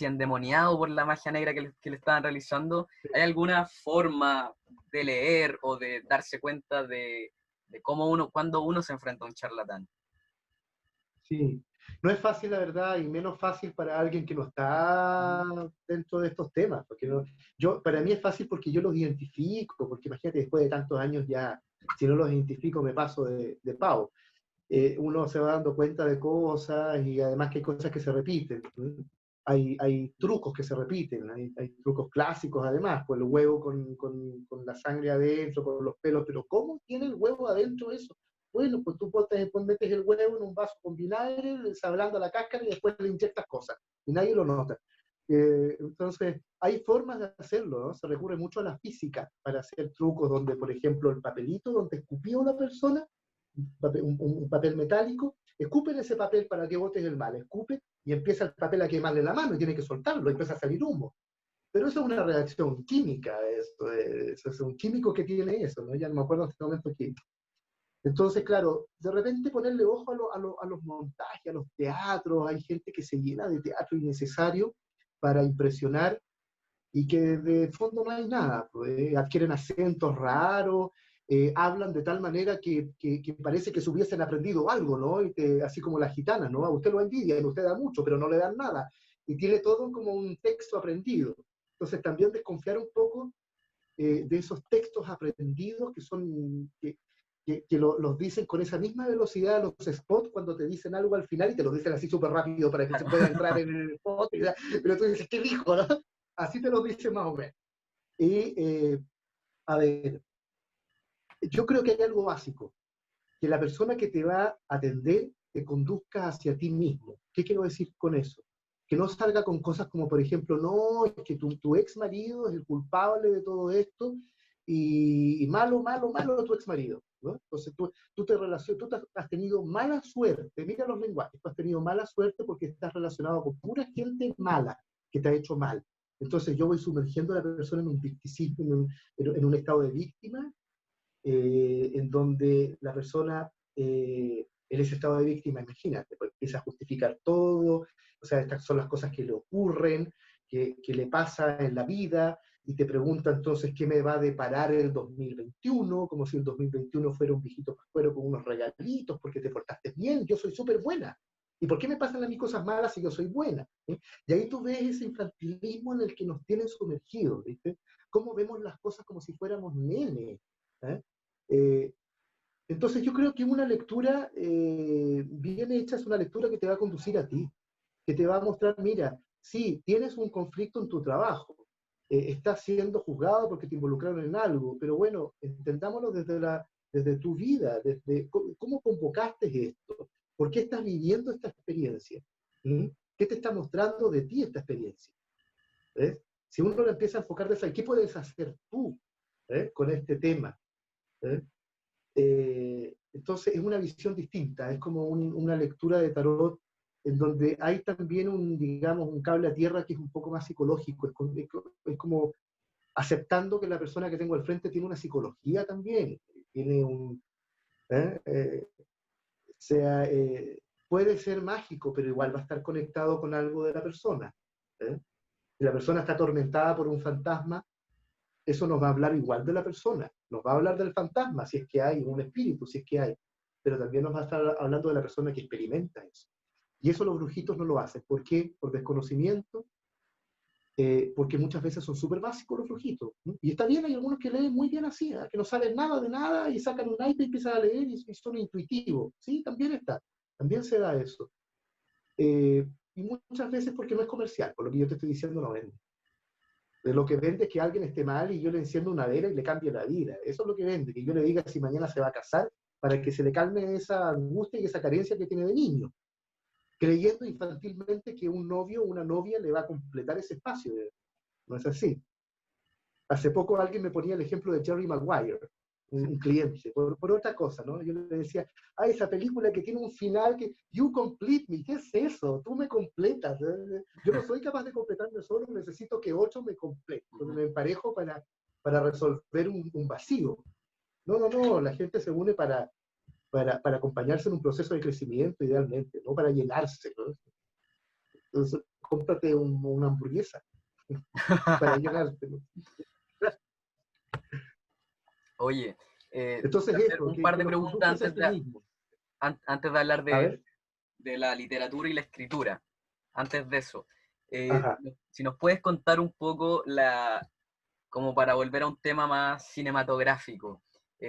endemoniado por la magia negra que le estaban realizando. ¿Hay alguna forma de leer o de darse cuenta de cuando uno se enfrenta a un charlatán? sí, no es fácil la verdad y menos fácil para alguien que no está dentro de estos temas, porque para mí es fácil porque yo los identifico, porque imagínate, después de tantos años ya, si no los identifico me paso de pavo. Uno se va dando cuenta de cosas y además que hay cosas que se repiten. Hay trucos que se repiten, hay trucos clásicos además, pues el huevo con la sangre adentro, con los pelos, pero ¿cómo tiene el huevo adentro eso? Bueno, pues tú metes el huevo en un vaso con vinagre, sablando la cáscara y después le inyectas cosas y nadie lo nota. Entonces, hay formas de hacerlo, ¿no? Se recurre mucho a la física para hacer trucos donde, por ejemplo, el papelito donde escupió una persona, un papel metálico, escupen ese papel para que botes el mal, escupe y empieza el papel a quemarle la mano y tiene que soltarlo, y empieza a salir humo. Pero eso es una reacción química, eso es un químico que tiene eso, ¿no? Ya no me acuerdo en este momento qué. Entonces, claro, de repente ponerle ojo a los montajes, a los teatros, hay gente que se llena de teatro innecesario para impresionar y que de fondo no hay nada, pues, adquieren acentos raros, hablan de tal manera que parece que se hubiesen aprendido algo, ¿no? Así como las gitanas, ¿no? A usted lo envidian, usted da mucho, pero no le dan nada. Y tiene todo como un texto aprendido. Entonces también desconfiar un poco de esos textos aprendidos que los dicen con esa misma velocidad los spots cuando te dicen algo al final y te lo dicen así súper rápido para que se pueda entrar en el spot, pero tú dices, ¿qué dijo? ¿No? Así te lo dice más o menos. Y, a ver, yo creo que hay algo básico, que la persona que te va a atender te conduzca hacia ti mismo. ¿Qué quiero decir con eso? Que no salga con cosas como, por ejemplo, no, es que tu ex marido es el culpable de todo esto y malo, malo, malo tu ex marido. ¿No? Entonces tú has tenido mala suerte, mira los lenguajes, tú has tenido mala suerte porque estás relacionado con pura gente mala que te ha hecho mal. Entonces yo voy sumergiendo a la persona en un victicismo, en un estado de víctima, en donde la persona en ese estado de víctima, imagínate, pues empieza a justificar todo, o sea, estas son las cosas que le ocurren, que le pasa en la vida, y te pregunta entonces qué me va a deparar el 2021, como si el 2021 fuera un viejito pascuero con unos regalitos, porque te portaste bien, yo soy súper buena. ¿Y por qué me pasan a mí cosas malas si yo soy buena? ¿Eh? Y ahí tú ves ese infantilismo en el que nos tienen sumergidos, ¿viste? Cómo vemos las cosas como si fuéramos nenes. ¿Eh? Eh, entonces yo creo que una lectura bien hecha es una lectura que te va a conducir a ti, que te va a mostrar, mira, sí, tienes un conflicto en tu trabajo, estás siendo juzgado porque te involucraron en algo, pero bueno, entendámoslo desde tu vida, desde cómo convocaste esto, por qué estás viviendo esta experiencia, ¿Mm? ¿Qué te está mostrando de ti esta experiencia? ¿Ves? Si uno lo empieza a enfocar de eso, ¿qué puedes hacer tú con este tema? ¿Eh? Entonces es una visión distinta, es como una lectura de tarot en donde hay también digamos, un cable a tierra que es un poco más psicológico, es como aceptando que la persona que tengo al frente tiene una psicología también, tiene ¿eh? Sea, puede ser mágico, pero igual va a estar conectado con algo de la persona. ¿Eh? Si la persona está atormentada por un fantasma, eso nos va a hablar igual de la persona, nos va a hablar del fantasma, si es que hay un espíritu, si es que hay, pero también nos va a estar hablando de la persona que experimenta eso. Y eso los brujitos no lo hacen. ¿Por qué? Por desconocimiento, porque muchas veces son súper básicos los brujitos. ¿No? Y está bien, hay algunos que leen muy bien así, ¿eh? Que no saben nada de nada y sacan un iPad y empiezan a leer y son intuitivos. Sí, también está, también se da eso. Y muchas veces porque no es comercial, por lo que yo te estoy diciendo no vende. De lo que vende es que alguien esté mal y yo le enciendo una vela y le cambie la vida. Eso es lo que vende, que yo le diga si mañana se va a casar para que se le calme esa angustia y esa carencia que tiene de niño, creyendo infantilmente que un novio o una novia le va a completar ese espacio. No es así. Hace poco alguien me ponía el ejemplo de Jerry Maguire, un cliente, por otra cosa, ¿no? Yo le decía, esa película que tiene un final que, you complete me, ¿qué es eso? Tú me completas. Yo no soy capaz de completarme solo, necesito que otro me complete. Entonces me emparejo para resolver un vacío. No, la gente se une para acompañarse en un proceso de crecimiento, idealmente, no para llenarse, ¿no? Entonces, cómprate una hamburguesa para llenarte, ¿no? Oye, Entonces hacer eso, un que par de los preguntas busques a ti mismo. antes de hablar A ver, de la literatura y la escritura. Antes de eso, ajá. si nos puedes contar un poco como para volver a un tema más cinematográfico,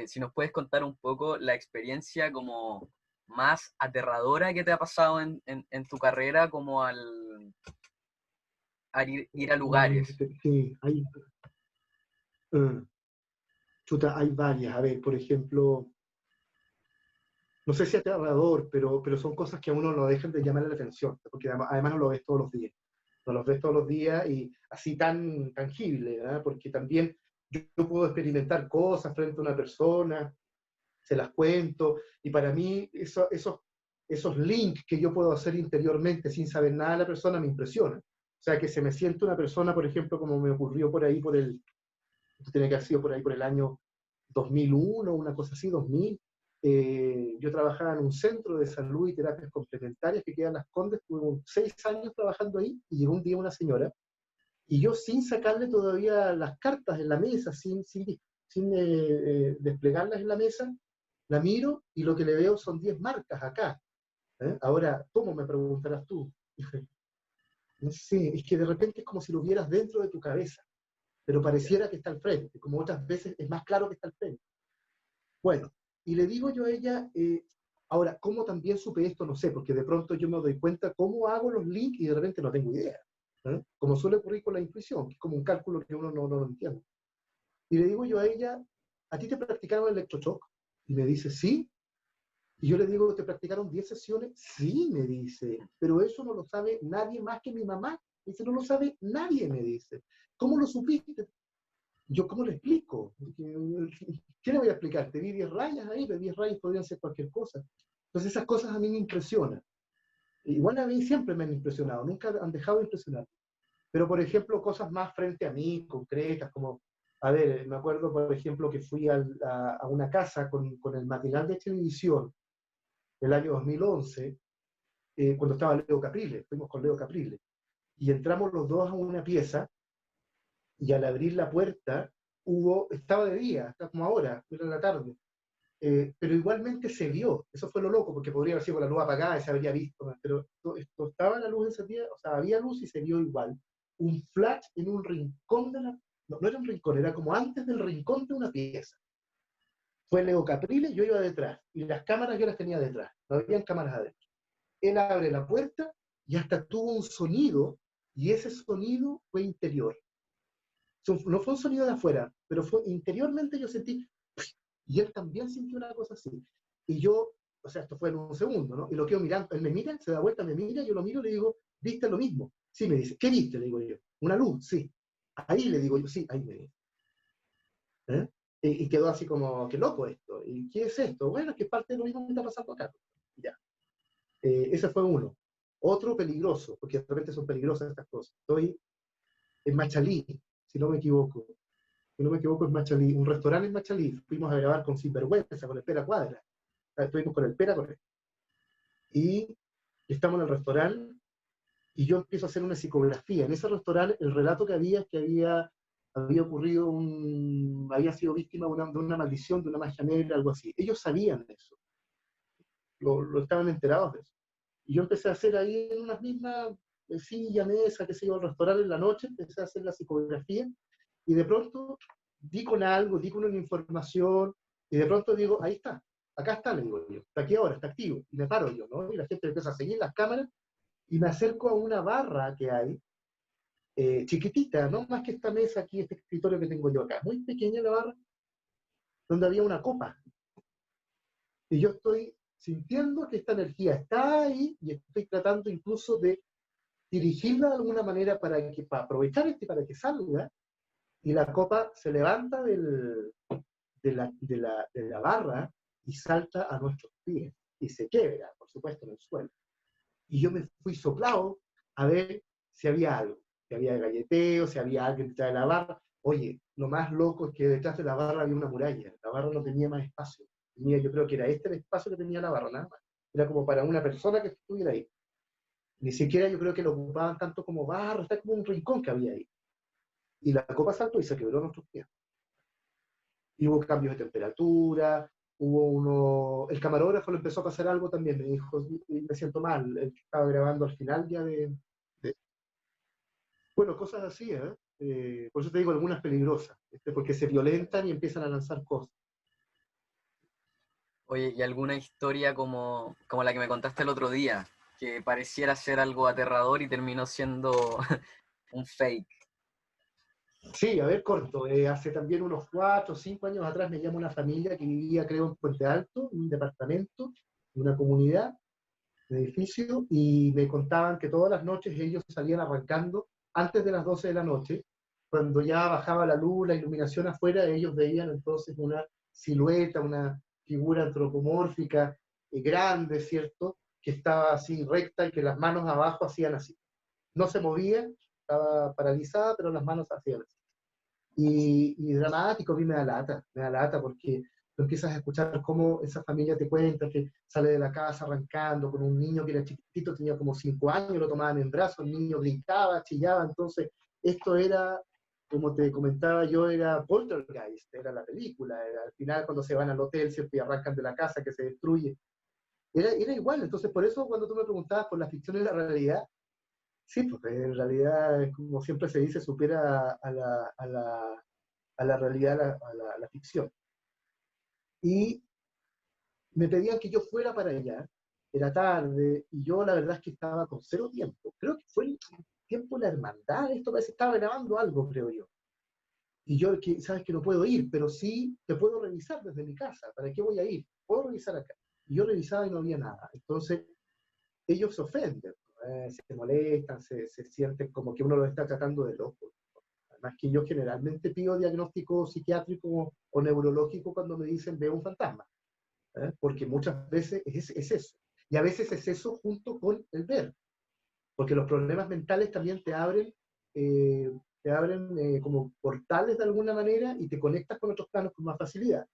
si nos puedes contar un poco la experiencia como más aterradora que te ha pasado en tu carrera, como al ir a lugares. Sí, eh, chuta, hay varias. A ver, por ejemplo, no sé si aterrador, pero son cosas que a uno no dejan de llamar la atención, porque además no lo ves todos los días. No los ves todos los días y así tan tangible, ¿verdad? Porque también yo puedo experimentar cosas frente a una persona, se las cuento, y para mí esos links que yo puedo hacer interiormente sin saber nada de la persona me impresionan. O sea, que se me siente una persona, por ejemplo, como me ocurrió por ahí, esto tiene que haber sido por ahí por el año 2001, una cosa así, 2000. Yo trabajaba en un centro de salud y terapias complementarias que queda en Las Condes, estuve 6 años trabajando ahí, y llegó un día una señora, y yo sin sacarle todavía las cartas en la mesa, sin desplegarlas en la mesa, la miro y lo que le veo son 10 marcas acá. Ahora, ¿cómo me preguntarás tú? No sé, es que de repente es como si lo vieras dentro de tu cabeza, pero pareciera que está al frente, como otras veces es más claro que está al frente. Bueno, y le digo yo a ella, ahora, ¿cómo también supe esto? No sé, porque de pronto yo me doy cuenta cómo hago los links y de repente no tengo idea. Como suele ocurrir con la intuición, que es como un cálculo que uno no lo entiende. Y le digo yo a ella, ¿a ti te practicaron electroshock? Y me dice, sí. Y yo le digo, ¿te practicaron 10 sesiones? Sí, me dice, pero eso no lo sabe nadie más que mi mamá. Dice, no lo sabe nadie, me dice. ¿Cómo lo supiste? Yo, ¿cómo le explico? ¿Qué le voy a explicar? Te vi 10 rayas ahí, pero 10 rayas podrían ser cualquier cosa. Entonces esas cosas a mí me impresionan. Igual a mí siempre me han impresionado, nunca han dejado de impresionar. Pero, por ejemplo, cosas más frente a mí, concretas, como, a ver, me acuerdo, por ejemplo, que fui a una casa con el material de televisión el año 2011, cuando estaba Leo Caprile, fuimos con Leo Caprile, y entramos los dos a una pieza, y al abrir la puerta, estaba de día, está como ahora, era la tarde, pero igualmente se vio, eso fue lo loco, porque podría haber sido con la luz apagada y se habría visto, pero esto estaba la luz encendida, o sea, había luz y se vio igual. Un flash en un rincón no era un rincón, era como antes del rincón de una pieza. Fue Leo Caprile, yo iba detrás, y las cámaras yo las tenía detrás, no habían cámaras adentro. Él abre la puerta y hasta tuvo un sonido, y ese sonido fue interior. No fue un sonido de afuera, pero fue interiormente yo sentí, y él también sintió una cosa así. Y yo, o sea, esto fue en un segundo, ¿no? Y lo quedo mirando, él me mira, se da vuelta, me mira, yo lo miro y le digo, ¿viste lo mismo? Sí, me dice, ¿qué viste? Le digo yo, una luz, sí. Ahí le digo yo, sí, ahí me dice. ¿Eh? Y quedó así como, qué loco esto. ¿Y qué es esto? Bueno, es que es parte de lo mismo que está pasando acá. Ya. Ese fue uno. Otro peligroso, porque de repente son peligrosas estas cosas. Estoy en Machalí, si no me equivoco. Si no me equivoco, es Machalí, un restaurante en Machalí. Fuimos a grabar con Sinvergüenza, con el Pera Cuadra. Estuvimos con el Pera, con él. Y estamos en el restaurante y yo empiezo a hacer una psicografía. En ese restaurante el relato que había es que había ocurrido había sido víctima de una maldición, de una magia negra, algo así. Ellos sabían de eso, lo estaban enterados de eso. Y yo empecé a hacer ahí en unas mismas silla, mesa, qué sé yo, el restaurante en la noche, empecé a hacer la psicografía y de pronto di con algo, di con una información y de pronto digo, ahí está, acá está, le digo yo, está aquí ahora, está activo. Y me paro yo, ¿no? Y la gente empieza a seguir las cámaras y me acerco a una barra que hay, chiquitita, no más que esta mesa aquí, este escritorio que tengo yo acá, muy pequeña la barra, donde había una copa. Y yo estoy sintiendo que esta energía está ahí y estoy tratando incluso de dirigirla de alguna manera para aprovechar para que salga, y la copa se levanta de la barra y salta a nuestros pies y se quiebra, por supuesto, en el suelo. Y yo me fui soplado a ver si había algo, si había galleteo, si había alguien detrás de la barra. Oye, lo más loco es que detrás de la barra había una muralla, la barra no tenía más espacio. Mira, yo creo que era este el espacio que tenía la barra, nada más. Era como para una persona que estuviera ahí. Ni siquiera yo creo que lo ocupaban tanto como barra, está como un rincón que había ahí. Y la copa saltó y se quebró nuestros pies. Y hubo cambios de temperatura, hubo uno, el camarógrafo le empezó a pasar algo también, me dijo, me siento mal, el que estaba grabando al final ya de... Bueno, cosas así, ¿eh? Por eso te digo, algunas peligrosas, porque se violentan y empiezan a lanzar cosas. Oye, ¿y alguna historia como la que me contaste el otro día, que pareciera ser algo aterrador y terminó siendo un fake? Sí, a ver, corto. Hace también unos 4 o 5 años atrás me llama una familia que vivía, creo, en Puente Alto, en un departamento, en una comunidad, un edificio, y me contaban que todas las noches ellos salían arrancando antes de las 12 de la noche. Cuando ya bajaba la luz, la iluminación afuera, ellos veían entonces una silueta, una figura antropomórfica grande, ¿cierto? Que estaba así recta y que las manos abajo hacían así. No se movía, estaba paralizada, pero las manos hacían así. Y dramático, a mí me da lata porque tú empiezas a escuchar cómo esa familia te cuenta que sale de la casa arrancando con un niño que era chiquitito, tenía como 5 años, lo tomaban en brazos, el niño gritaba, chillaba, entonces esto era, como te comentaba yo, era Poltergeist, era la película, era al final cuando se van al hotel, ¿cierto? Y arrancan de la casa que se destruye, era igual, entonces por eso cuando tú me preguntabas por la ficción y la realidad, sí, porque en realidad, como siempre se dice, supera a la realidad, a la ficción. Y me pedían que yo fuera para allá, era tarde, y yo la verdad es que estaba con cero tiempo. Creo que fue el tiempo de la hermandad, esto parece que estaba grabando algo, creo yo. Y yo, que, sabes que no puedo ir, pero sí te puedo revisar desde mi casa. ¿Para qué voy a ir? Puedo revisar acá. Y yo revisaba y no había nada. Entonces, ellos se ofenden, se molestan, se sienten como que uno los está tratando de loco. Además que yo generalmente pido diagnóstico psiquiátrico o neurológico cuando me dicen veo un fantasma, porque muchas veces es eso. Y a veces es eso junto con el ver, porque los problemas mentales también te abren como portales de alguna manera y te conectas con otros planos con más facilidad.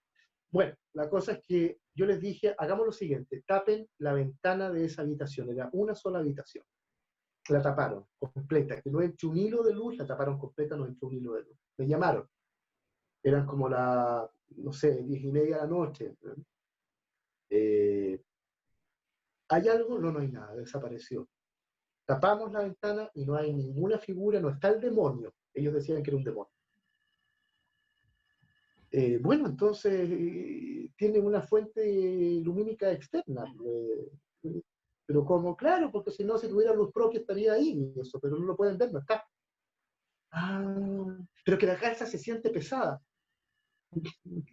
Bueno, la cosa es que yo les dije, hagamos lo siguiente, tapen la ventana de esa habitación, era una sola habitación. La taparon completa, que no entró un hilo de luz, la taparon completa, no entró un hilo de luz. Me llamaron, eran como no sé, 10:30 de la noche. Eh, ¿Hay algo? No, no hay nada, desapareció. Tapamos la ventana y no hay ninguna figura, no está el demonio. Ellos decían que era un demonio. Bueno, entonces tiene una fuente lumínica externa. Pero como, claro, porque si no, si tuviera luz propia estaría ahí, y eso, pero no lo pueden ver, no está. Ah, pero que la casa se siente pesada.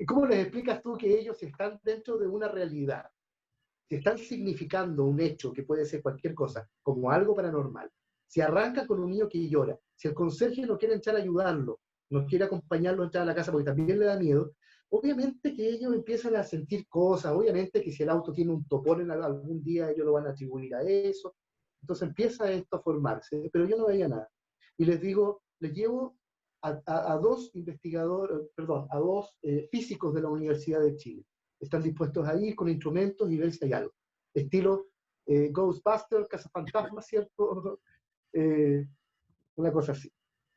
¿Cómo les explicas tú que ellos están dentro de una realidad? Si están significando un hecho que puede ser cualquier cosa, como algo paranormal, si arranca con un niño que llora, si el conserje no quiere entrar a ayudarlo, no quiere acompañarlo a entrar a la casa porque también le da miedo, obviamente que ellos empiezan a sentir cosas, obviamente que si el auto tiene un topón en algún día ellos lo van a atribuir a eso, entonces empieza esto a formarse, pero yo no veía nada. Y les digo, les llevo a dos investigadores, perdón, a dos físicos de la Universidad de Chile. Están dispuestos a ir con instrumentos y ver si hay algo. Estilo Ghostbusters, Cazafantasmas, ¿cierto? Eh, una cosa así.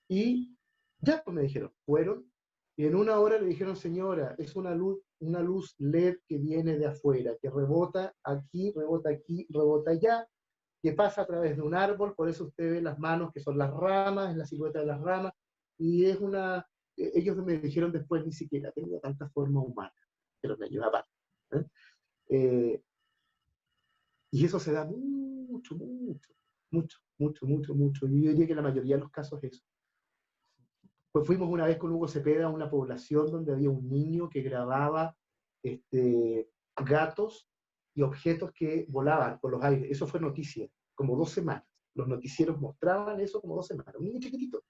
Y ya, pues me dijeron, fueron, y en una hora le dijeron, señora, es una luz LED que viene de afuera, que rebota aquí, rebota allá, que pasa a través de un árbol, por eso usted ve las manos, que son las ramas, es la silueta de las ramas, y es ellos me dijeron después, ni siquiera tenía tanta forma humana, pero me ayuda aparte. ¿Eh? Eh, y eso se da mucho, mucho, mucho, mucho, mucho, mucho. Y yo diría que la mayoría de los casos es eso. Pues fuimos una vez con Hugo Cepeda a una población donde había un niño que grababa este, gatos y objetos que volaban por los aires. Eso fue noticia, como 2 semanas. Los noticieros mostraban eso como 2 semanas. Un niño chiquitito.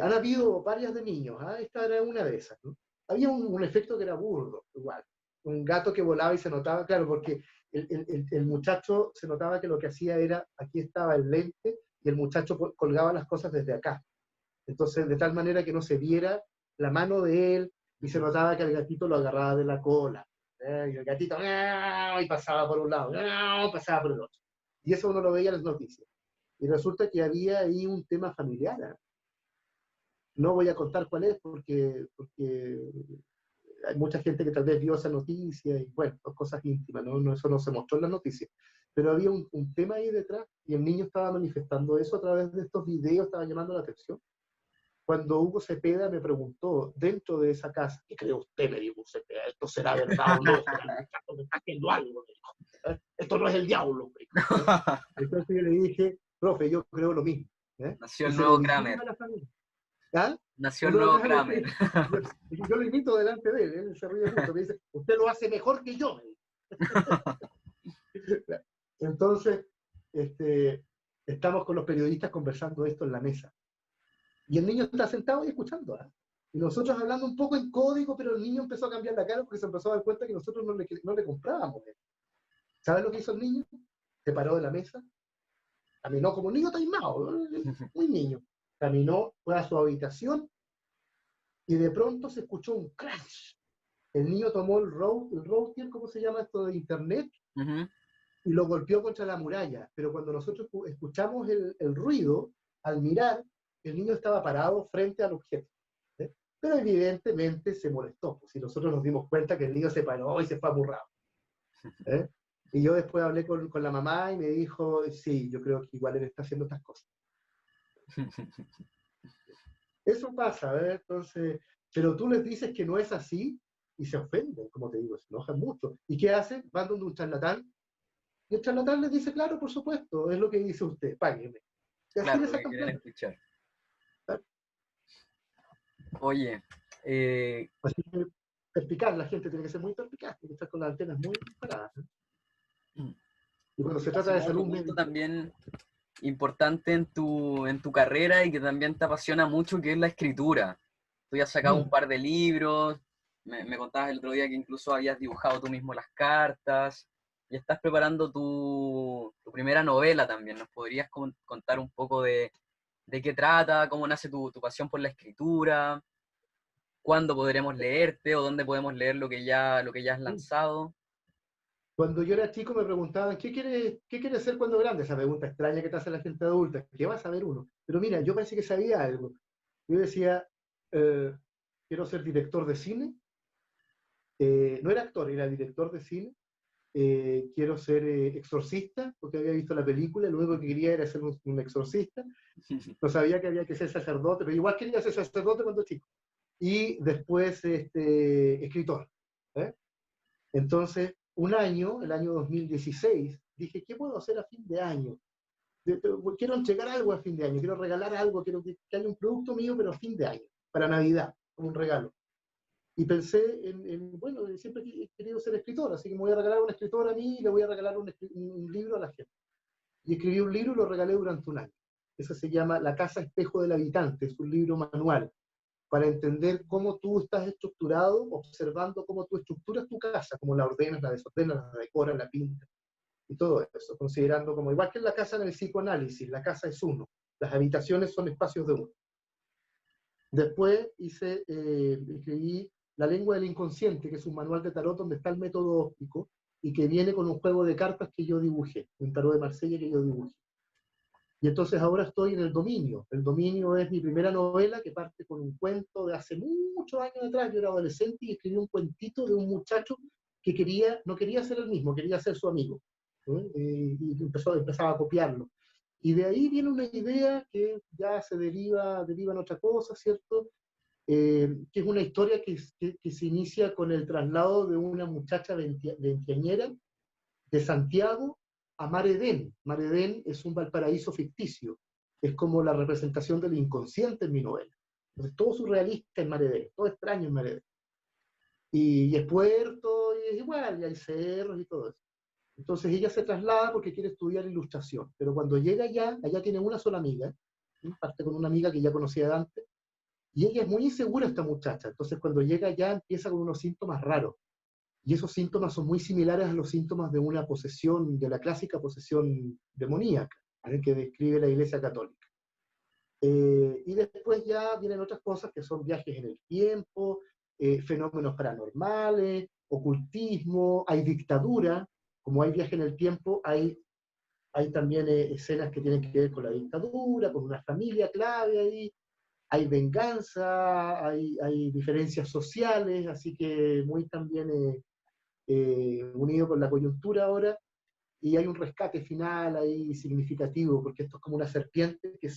Han habido varias de niños, esta era una de esas, ¿no? Había un efecto que era burdo, igual. Un gato que volaba y se notaba, claro, porque el muchacho se notaba que lo que hacía era, aquí estaba el lente, y el muchacho colgaba las cosas desde acá. Entonces, de tal manera que no se viera la mano de él, y se notaba que el gatito lo agarraba de la cola. Y el gatito, y pasaba por un lado, pasaba por el otro. Y eso uno lo veía en las noticias. Y resulta que había ahí un tema familiar, ¿eh? No voy a contar cuál es porque hay mucha gente que tal vez vio esa noticia y bueno, son cosas íntimas, ¿no? Eso no se mostró en la noticia. Pero había un tema ahí detrás y el niño estaba manifestando eso a través de estos videos, estaba llamando la atención. Cuando Hugo Cepeda me preguntó dentro de esa casa, ¿qué cree usted? Me dijo Cepeda, ¿esto será verdad o no? ¿Será el muchacho que está haciendo algo? Me dijo. Esto no es el diablo. Me dijo. Entonces yo le dije, profe, yo creo lo mismo. Nació Y el se lo nuevo dijimos Kramer. a la familia. ¿Ah? Nació El el nuevo nuevo Kramer, Kramer. yo lo invito delante de él, él se ríe mucho, me dice, usted lo hace mejor que yo. Entonces, estamos con los periodistas conversando esto en la mesa. Y el niño está sentado y escuchando. Y nosotros hablando un poco en código, pero el niño empezó a cambiar la cara porque se empezó a dar cuenta que nosotros no le comprábamos. ¿Sabes lo que hizo el niño? Se paró de la mesa, caminó como un niño taimado, muy niño. Caminó, fue a su habitación y de pronto se escuchó un crash. El niño tomó el router, ¿cómo se llama esto de internet? Y lo golpeó contra la muralla. Pero cuando nosotros escuchamos el ruido, al mirar, el niño estaba parado frente al objeto. Pero evidentemente se molestó. Pues, y nosotros nos dimos cuenta que el niño se paró y se fue amurrado. Y yo después hablé con la mamá y me dijo, sí, yo creo que igual él está haciendo estas cosas. Eso pasa, entonces, pero tú les dices que no es así y se ofenden, como te digo, se enojan mucho. ¿Y qué hacen? Van donde un charlatán y el charlatán les dice, claro, por supuesto, es lo que dice usted, págueme. Y así Claro, le lo que sacan quieren plata. escuchar. ¿Ah? Oye, Así que perspicaz, la gente tiene que ser muy perspicaz, tiene que estar con las antenas muy disparadas. Y cuando se trata de otro salud punto médica, también importante en tu carrera y que también te apasiona mucho, que es la escritura. Tú ya has sacado un par de libros, me contabas el otro día que incluso habías dibujado tú mismo las cartas, y estás preparando tu primera novela también. ¿Nos podrías contar un poco de qué trata, cómo nace tu pasión por la escritura, cuándo podremos leerte o dónde podemos leer lo que ya has lanzado? cuando yo era chico me preguntaban, ¿qué quieres ser cuando grande? Esa pregunta extraña que te hace la gente adulta. ¿Qué va a saber uno? Pero mira, yo pensé que sabía algo. Yo decía, quiero ser director de cine. No era actor, era director de cine. Quiero ser exorcista, porque había visto la película, lo único que quería era ser un exorcista. No sabía que había que ser sacerdote, pero igual quería ser sacerdote cuando chico. Y después escritor. Entonces, un año, el año 2016, dije, ¿qué puedo hacer a fin de año? Quiero entregar algo a fin de año, quiero regalar algo, quiero que haya un producto mío, pero a fin de año, para Navidad, como un regalo. Y pensé bueno, siempre he querido ser escritor, así que me voy a regalar un escritor a mí y le voy a regalar un libro a la gente. Y escribí un libro y lo regalé durante un año. Eso se llama La Casa Espejo del Habitante, es un libro manual para entender cómo tú estás estructurado, observando cómo tú estructuras tu casa, cómo la ordenas, la desordenas, la decoras, la pintas, y todo eso, considerando como igual que en la casa en el psicoanálisis, la casa es uno, las habitaciones son espacios de uno. Después escribí La lengua del inconsciente, que es un manual de tarot donde está el método óptico y que viene con un juego de cartas que yo dibujé, un tarot de Marsella que yo dibujé. Y entonces ahora estoy en El Dominio. El Dominio es mi primera novela que parte con un cuento de hace muchos años atrás. Yo era adolescente y escribí un cuentito de un muchacho que no quería ser el mismo, quería ser su amigo. Y empezaba a copiarlo. Y de ahí viene una idea que ya se deriva en otra cosa, ¿cierto? Que es una historia que se inicia con el traslado de una muchacha veinteañera de Santiago a Mar Edén. Mar Edén es un Valparaíso ficticio, es como la representación del inconsciente en mi novela. Entonces todo surrealista en Mar Edén, todo extraño en Mar Edén. Y es puerto, y es igual, y hay cerros y todo eso. Entonces ella se traslada porque quiere estudiar ilustración, pero cuando llega allá tiene una sola amiga, ¿sí? Parte con una amiga que ya conocía de antes, y ella es muy insegura esta muchacha, entonces cuando llega allá empieza con unos síntomas raros, y esos síntomas son muy similares a los síntomas de una posesión, de la clásica posesión demoníaca, ¿vale? Que describe la Iglesia Católica. Y después ya vienen otras cosas que son viajes en el tiempo, fenómenos paranormales, ocultismo, hay dictadura, como hay viaje en el tiempo, hay también escenas que tienen que ver con la dictadura, con una familia clave ahí, hay venganza, hay diferencias sociales, así que muy también unido con la coyuntura ahora, y hay un rescate final ahí significativo, porque esto es como una serpiente que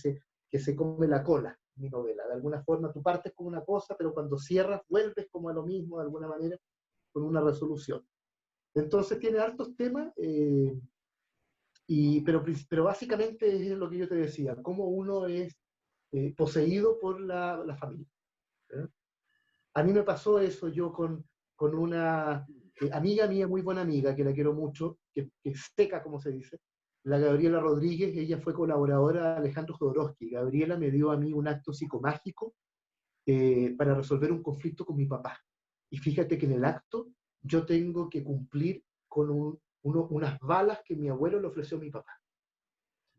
se come la cola, mi novela. De alguna forma tú partes con una cosa, pero cuando cierras vuelves como a lo mismo, de alguna manera, con una resolución. Entonces tiene hartos temas, pero básicamente es lo que yo te decía, cómo uno es poseído por la familia. ¿Eh? A mí me pasó eso yo con una amiga mía, muy buena amiga, que la quiero mucho, que es seca, como se dice, la Gabriela Rodríguez. Ella fue colaboradora de Alejandro Jodorowsky. Gabriela me dio a mí un acto psicomágico para resolver un conflicto con mi papá. Y fíjate que en el acto yo tengo que cumplir con unas balas que mi abuelo le ofreció a mi papá.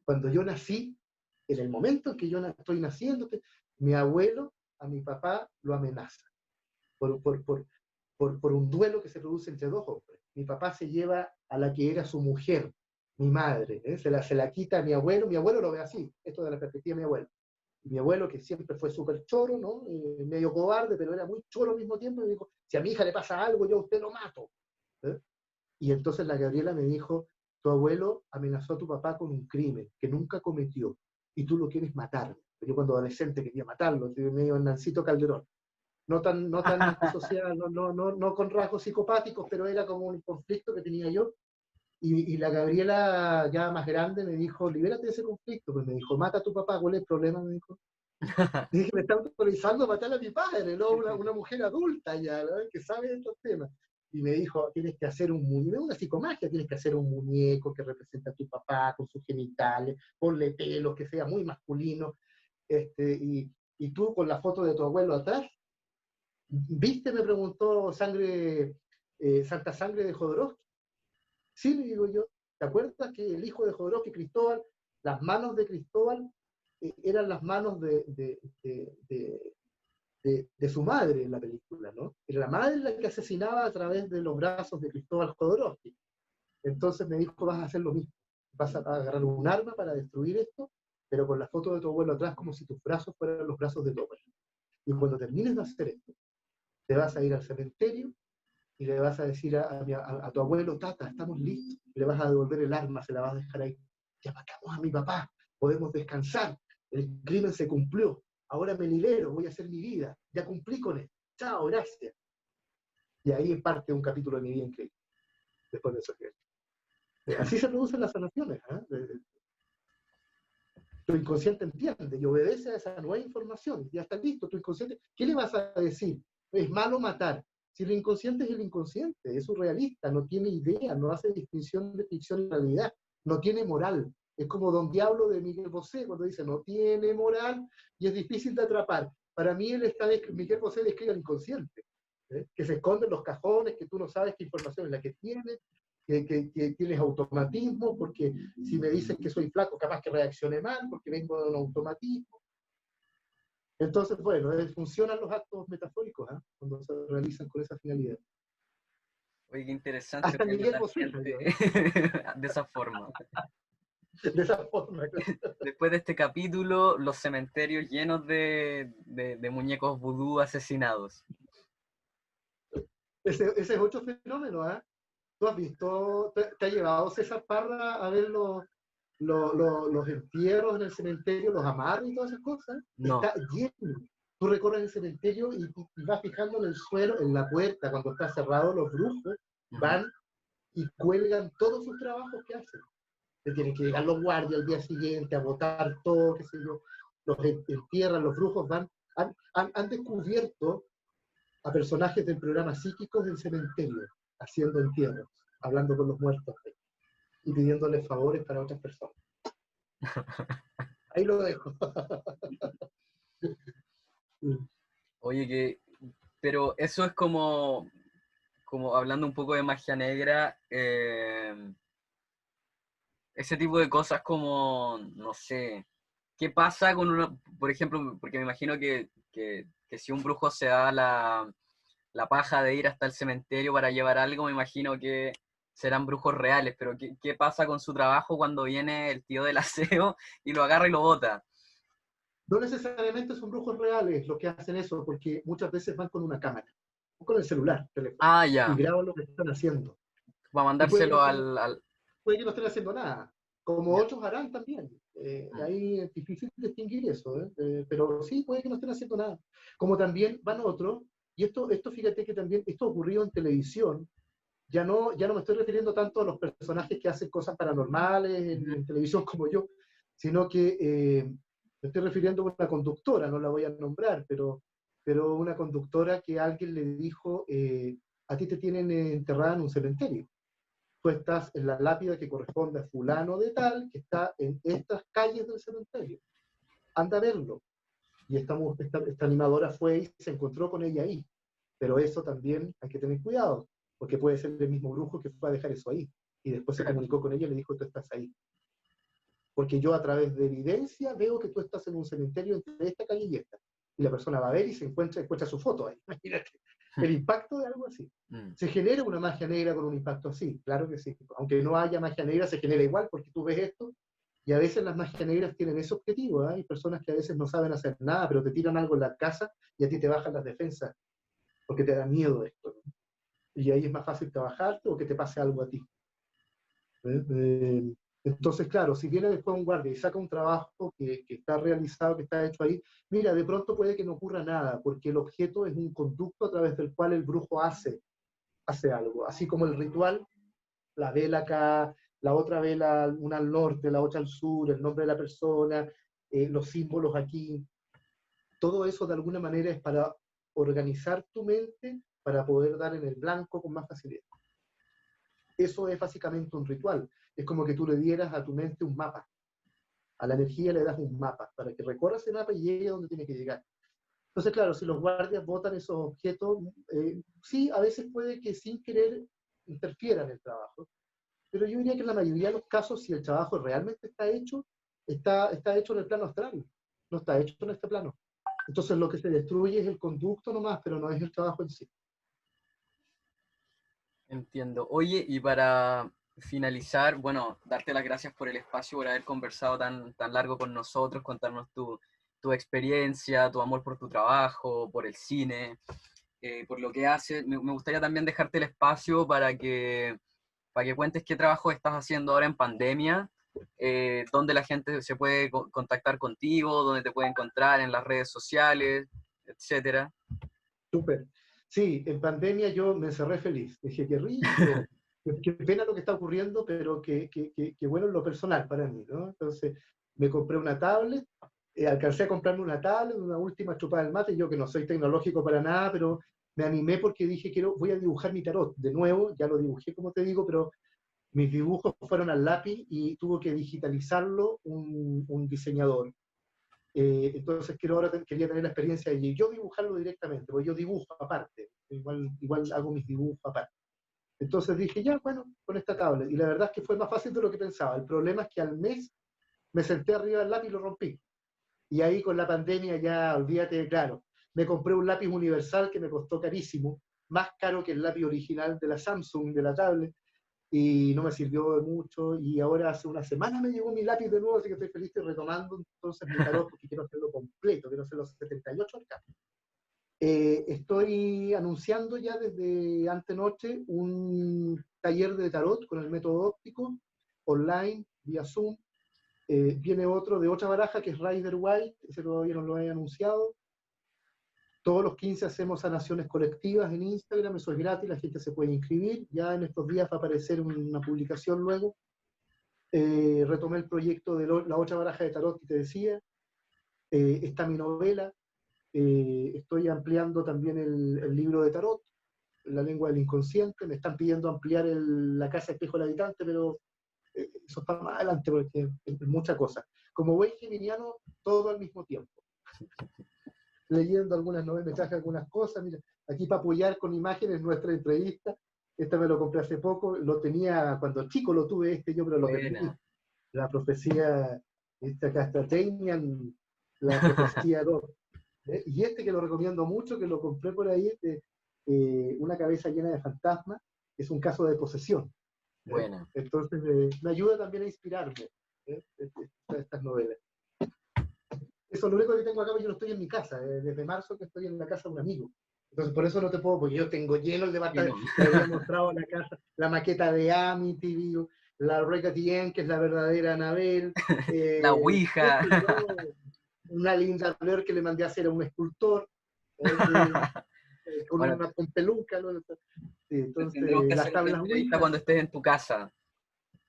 Cuando yo nací, en el momento en que yo estoy naciendo, mi abuelo a mi papá lo amenaza por un duelo que se produce entre dos hombres. Mi papá se lleva a la que era su mujer, mi madre, se la quita a mi abuelo lo ve así, esto de la perspectiva de mi abuelo. Mi abuelo, que siempre fue súper choro, ¿no? Medio cobarde, pero era muy choro al mismo tiempo, me dijo, si a mi hija le pasa algo, yo a usted lo mato. ¿Eh? Y entonces la Gabriela me dijo, tu abuelo amenazó a tu papá con un crimen que nunca cometió, y tú lo quieres matar. Yo cuando adolescente quería matarlo, medio Nancito Calderón. No tan antisocial, no con rasgos psicopáticos, pero era como un conflicto que tenía yo. Y la Gabriela, ya más grande, me dijo, libérate de ese conflicto. Pues me dijo, mata a tu papá, ¿cuál es el problema? Me dijo. Y dije, me está autorizando a matar a mi padre, ¿no? Una mujer adulta ya, ¿no? Que sabe de estos temas. Y me dijo, tienes que hacer un muñeco, una psicomagia, tienes que hacer un muñeco que representa a tu papá con sus genitales, ponle pelos, que sea muy masculino, y tú con la foto de tu abuelo atrás. ¿Viste? Me preguntó Santa Sangre de Jodorowsky. Sí, le digo yo. ¿Te acuerdas que el hijo de Jodorowsky, Cristóbal, las manos de Cristóbal eran las manos de su madre en la película, ¿no? Era la madre la que asesinaba a través de los brazos de Cristóbal Jodorowsky. Entonces me dijo, vas a hacer lo mismo. Vas a agarrar un arma para destruir esto, pero con la foto de tu abuelo atrás como si tus brazos fueran los brazos de tu abuelo. Y cuando termines de hacer esto, te vas a ir al cementerio y le vas a decir a tu abuelo, tata, estamos listos, y le vas a devolver el arma, se la vas a dejar ahí. Ya matamos a mi papá, podemos descansar, el crimen se cumplió, ahora me libero, voy a hacer mi vida, ya cumplí con él, chao, gracias. Y ahí parte un capítulo de mi vida increíble, después de eso. Así se producen las sanaciones. Tu inconsciente entiende y obedece a esa nueva información, ya está listo, tu inconsciente, ¿qué le vas a decir? Es malo matar. Si el inconsciente es el inconsciente, es surrealista, no tiene idea, no hace distinción de ficción y realidad, no tiene moral. Es como Don Diablo de Miguel Bosé, cuando dice, no tiene moral y es difícil de atrapar. Para mí Miguel Bosé describe al inconsciente, que se esconde en los cajones, que tú no sabes qué información es la que tiene, que tienes automatismo, porque si me dices que soy flaco, capaz que reaccione mal, porque vengo de un automatismo. Entonces, bueno, funcionan los actos metafóricos cuando se realizan con esa finalidad. Oye, qué interesante Hasta verlo Miguel Bosé tangente de esa forma. de esa forma. Después de este capítulo, los cementerios llenos de muñecos vudú asesinados. Ese es otro fenómeno, ¿eh? ¿Tú has visto, te ha llevado César Parra a ver los entierros en el cementerio, los amarres y todas esas cosas? No. Está lleno. Tú recorres el cementerio y vas fijando en el suelo, en la puerta, cuando está cerrado, los brujos van y cuelgan todos sus trabajos que hacen. Le tienen que llegar los guardias al día siguiente a botar todo, qué sé yo, los entierran, los brujos han descubierto a personajes del programa psíquicos del cementerio, haciendo entierros, hablando con los muertos y pidiéndoles favores para otras personas. Ahí lo dejo. Oye, pero eso es como hablando un poco de magia negra, ese tipo de cosas como, no sé, ¿qué pasa con uno, por ejemplo, porque me imagino que si un brujo se da la paja de ir hasta el cementerio para llevar algo, me imagino que serán brujos reales, pero ¿qué pasa con su trabajo cuando viene el tío del aseo y lo agarra y lo bota? No necesariamente son brujos reales los que hacen eso, porque muchas veces van con una cámara, o con el celular, teléfono, Ah, y ya, graban lo que están haciendo. para Y mandárselo al... puede que no estén haciendo nada, como Ya. otros harán también. Mm. Ahí es difícil distinguir eso, pero sí, puede que no estén haciendo nada. Como también van otros, y esto fíjate que también, esto ocurrió en televisión, ya no me estoy refiriendo tanto a los personajes que hacen cosas paranormales en televisión como yo, sino que me estoy refiriendo a una conductora, no la voy a nombrar, pero una conductora que alguien le dijo, a ti te tienen enterrada en un cementerio. Tú estás en la lápida que corresponde a fulano de tal, que está en estas calles del cementerio. Anda a verlo. Y esta animadora fue y se encontró con ella ahí. Pero eso también hay que tener cuidado, porque puede ser el mismo brujo que fue a dejar eso ahí. Y después se Claro. comunicó con ella y le dijo, tú estás ahí. Porque yo a través de evidencia veo que tú estás en un cementerio entre esta calle y esta. Y la persona va a ver y encuentra su foto ahí. Imagínate el impacto de algo así. Mm. ¿Se genera una magia negra con un impacto así? Claro que sí. Aunque no haya magia negra, se genera igual porque tú ves esto y a veces las magias negras tienen ese objetivo. Hay personas que a veces no saben hacer nada, pero te tiran algo en la casa y a ti te bajan las defensas porque te da miedo esto, ¿no? Y ahí es más fácil trabajarte o que te pase algo a ti. Entonces, claro, si viene después un guardia y saca un trabajo que está realizado, que está hecho ahí, mira, de pronto puede que no ocurra nada, porque el objeto es un conducto a través del cual el brujo hace algo. Así como el ritual, la vela acá, la otra vela, una al norte, la otra al sur, el nombre de la persona, los símbolos aquí, todo eso de alguna manera es para organizar tu mente para poder dar en el blanco con más facilidad. Eso es básicamente un ritual. Es como que tú le dieras a tu mente un mapa. A la energía le das un mapa para que recorra ese mapa y llegue a donde tiene que llegar. Entonces, claro, si los guardias botan esos objetos, sí, a veces puede que sin querer interfieran en el trabajo. Pero yo diría que en la mayoría de los casos, si el trabajo realmente está hecho en el plano astral. No está hecho en este plano. Entonces lo que se destruye es el conducto nomás, pero no es el trabajo en sí. Entiendo. Oye, y para finalizar, bueno, darte las gracias por el espacio, por haber conversado tan largo con nosotros, contarnos tu experiencia, tu amor por tu trabajo, por el cine, por lo que haces. Me gustaría también dejarte el espacio para que cuentes qué trabajo estás haciendo ahora en pandemia, dónde la gente se puede contactar contigo, dónde te puede encontrar en las redes sociales, etcétera. Súper. Sí, en pandemia yo me encerré feliz. Dije, qué rico, qué pena lo que está ocurriendo, pero qué bueno en lo personal para mí, ¿no? Entonces me compré una tablet, alcancé a comprarme una tablet, una última chupada del mate, yo que no soy tecnológico para nada, pero me animé porque dije, voy a dibujar mi tarot. De nuevo, ya lo dibujé como te digo, pero mis dibujos fueron al lápiz y tuvo que digitalizarlo un diseñador. Entonces quería tener la experiencia de yo dibujarlo directamente, porque yo dibujo aparte, igual hago mis dibujos aparte. Entonces dije, ya, bueno, con esta tablet. Y la verdad es que fue más fácil de lo que pensaba. El problema es que al mes me senté arriba del lápiz y lo rompí. Y ahí con la pandemia ya, olvídate, claro, me compré un lápiz universal que me costó carísimo, más caro que el lápiz original de la Samsung, de la tablet, y no me sirvió de mucho, y ahora hace una semana me llegó mi lápiz de nuevo, así que estoy feliz y retomando entonces mi tarot porque quiero hacerlo completo, quiero hacer los 78 arcanos. Estoy anunciando ya desde antenoche un taller de tarot con el método óptico, online, vía Zoom. Viene otro de otra baraja que es Rider White, ese todavía no lo he anunciado. Todos los 15 hacemos sanaciones colectivas en Instagram, eso es gratis, la gente se puede inscribir. Ya en estos días va a aparecer una publicación luego. Retomé el proyecto de la otra baraja de tarot que te decía. Está mi novela. Estoy ampliando también el libro de tarot. La lengua del inconsciente, me están pidiendo ampliar la casa espejo del habitante, pero eso está más adelante porque es mucha cosa. Como buen geminiano, todo al mismo tiempo. Leyendo algunas novelas, me traje algunas cosas, mira, aquí para apoyar con imágenes nuestra entrevista, esta me lo compré hace poco, lo tenía cuando chico, lo tuve yo, pero lo perdí. Buena. La profecía, esta acá está Damian, la profecía 2. Y que lo recomiendo mucho, que lo compré por ahí, Una cabeza llena de fantasmas, es un caso de posesión. Buena. Entonces me ayuda también a inspirarme estas novelas. Eso es lo único que tengo acá, porque yo no estoy en mi casa, desde marzo que estoy en la casa de un amigo. Entonces por eso no te puedo, porque yo tengo lleno el departamento, No. te había mostrado la casa, la maqueta de Amityville, la Recatien, que es la verdadera Anabel, La Ouija. una linda flor que le mandé a hacer a un escultor, Bueno, con peluca, ¿no? Sí, tendremos entonces que las hacer otra tablas entrevista Ouija. cuando estés en tu casa.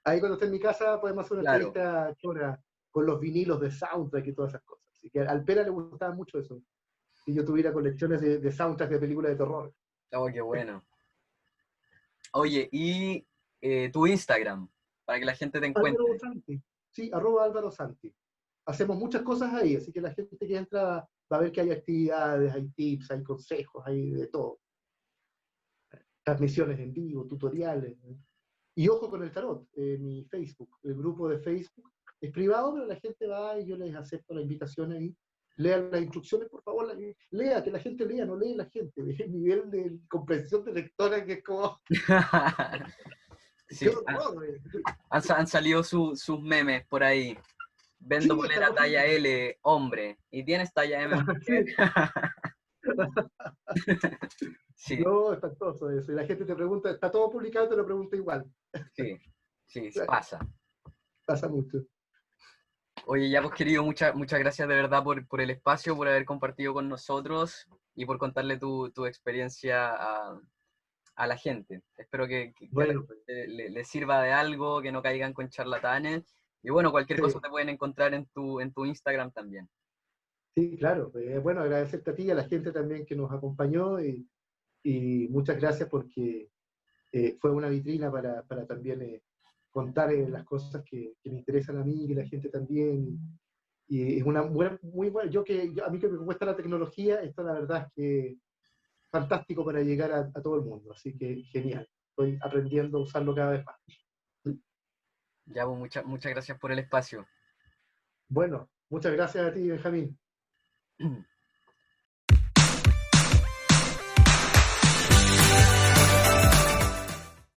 Ahí cuando esté en mi casa podemos hacer una Claro. entrevista chora con los vinilos de soundtrack y todas esas cosas. Así que al Pera le gustaba mucho eso, que yo tuviera colecciones de soundtrack de películas de terror. Oh, qué bueno. Oye, y tu Instagram, para que la gente te Álvaro encuentre. Santi, sí, @Álvaro Santi. Hacemos muchas cosas ahí, así que la gente que entra va a ver que hay actividades, hay tips, hay consejos, hay de todo. Transmisiones en vivo, tutoriales, ¿no? Y ojo con el tarot, mi Facebook, el grupo de Facebook es privado, pero la gente va y yo les acepto la invitación ahí. Lean las instrucciones, por favor, lea, que la gente lea, no lee la gente. El nivel de comprensión de lectora que es como, qué Sí, horror. han salido sus memes por ahí. Vendo Sí, esta polera cosa. talla L, hombre. ¿Y tienes talla M, mujer? Sí. Sí, No, espantoso eso. Y la gente te pregunta, está todo publicado, te lo pregunta igual. sí, sí, pasa. Pasa mucho. Oye, ya pues querido, muchas gracias de verdad por el espacio, por haber compartido con nosotros y por contarle tu experiencia a la gente. Espero que a la Bueno, pues, gente le sirva de algo, que no caigan con charlatanes. Y bueno, cualquier cosa sí, te pueden encontrar en tu Instagram también. sí, claro. Bueno, agradecerte a ti y a la gente también que nos acompañó y muchas gracias porque fue una vitrina para también contar las cosas que me interesan a mí y a la gente también. Y es una muy buena, a mí que me cuesta la tecnología, esto la verdad es que fantástico para llegar a todo el mundo, así que genial. Estoy aprendiendo a usarlo cada vez más. Ya, pues muchas gracias por el espacio. Bueno, muchas gracias a ti, Benjamín.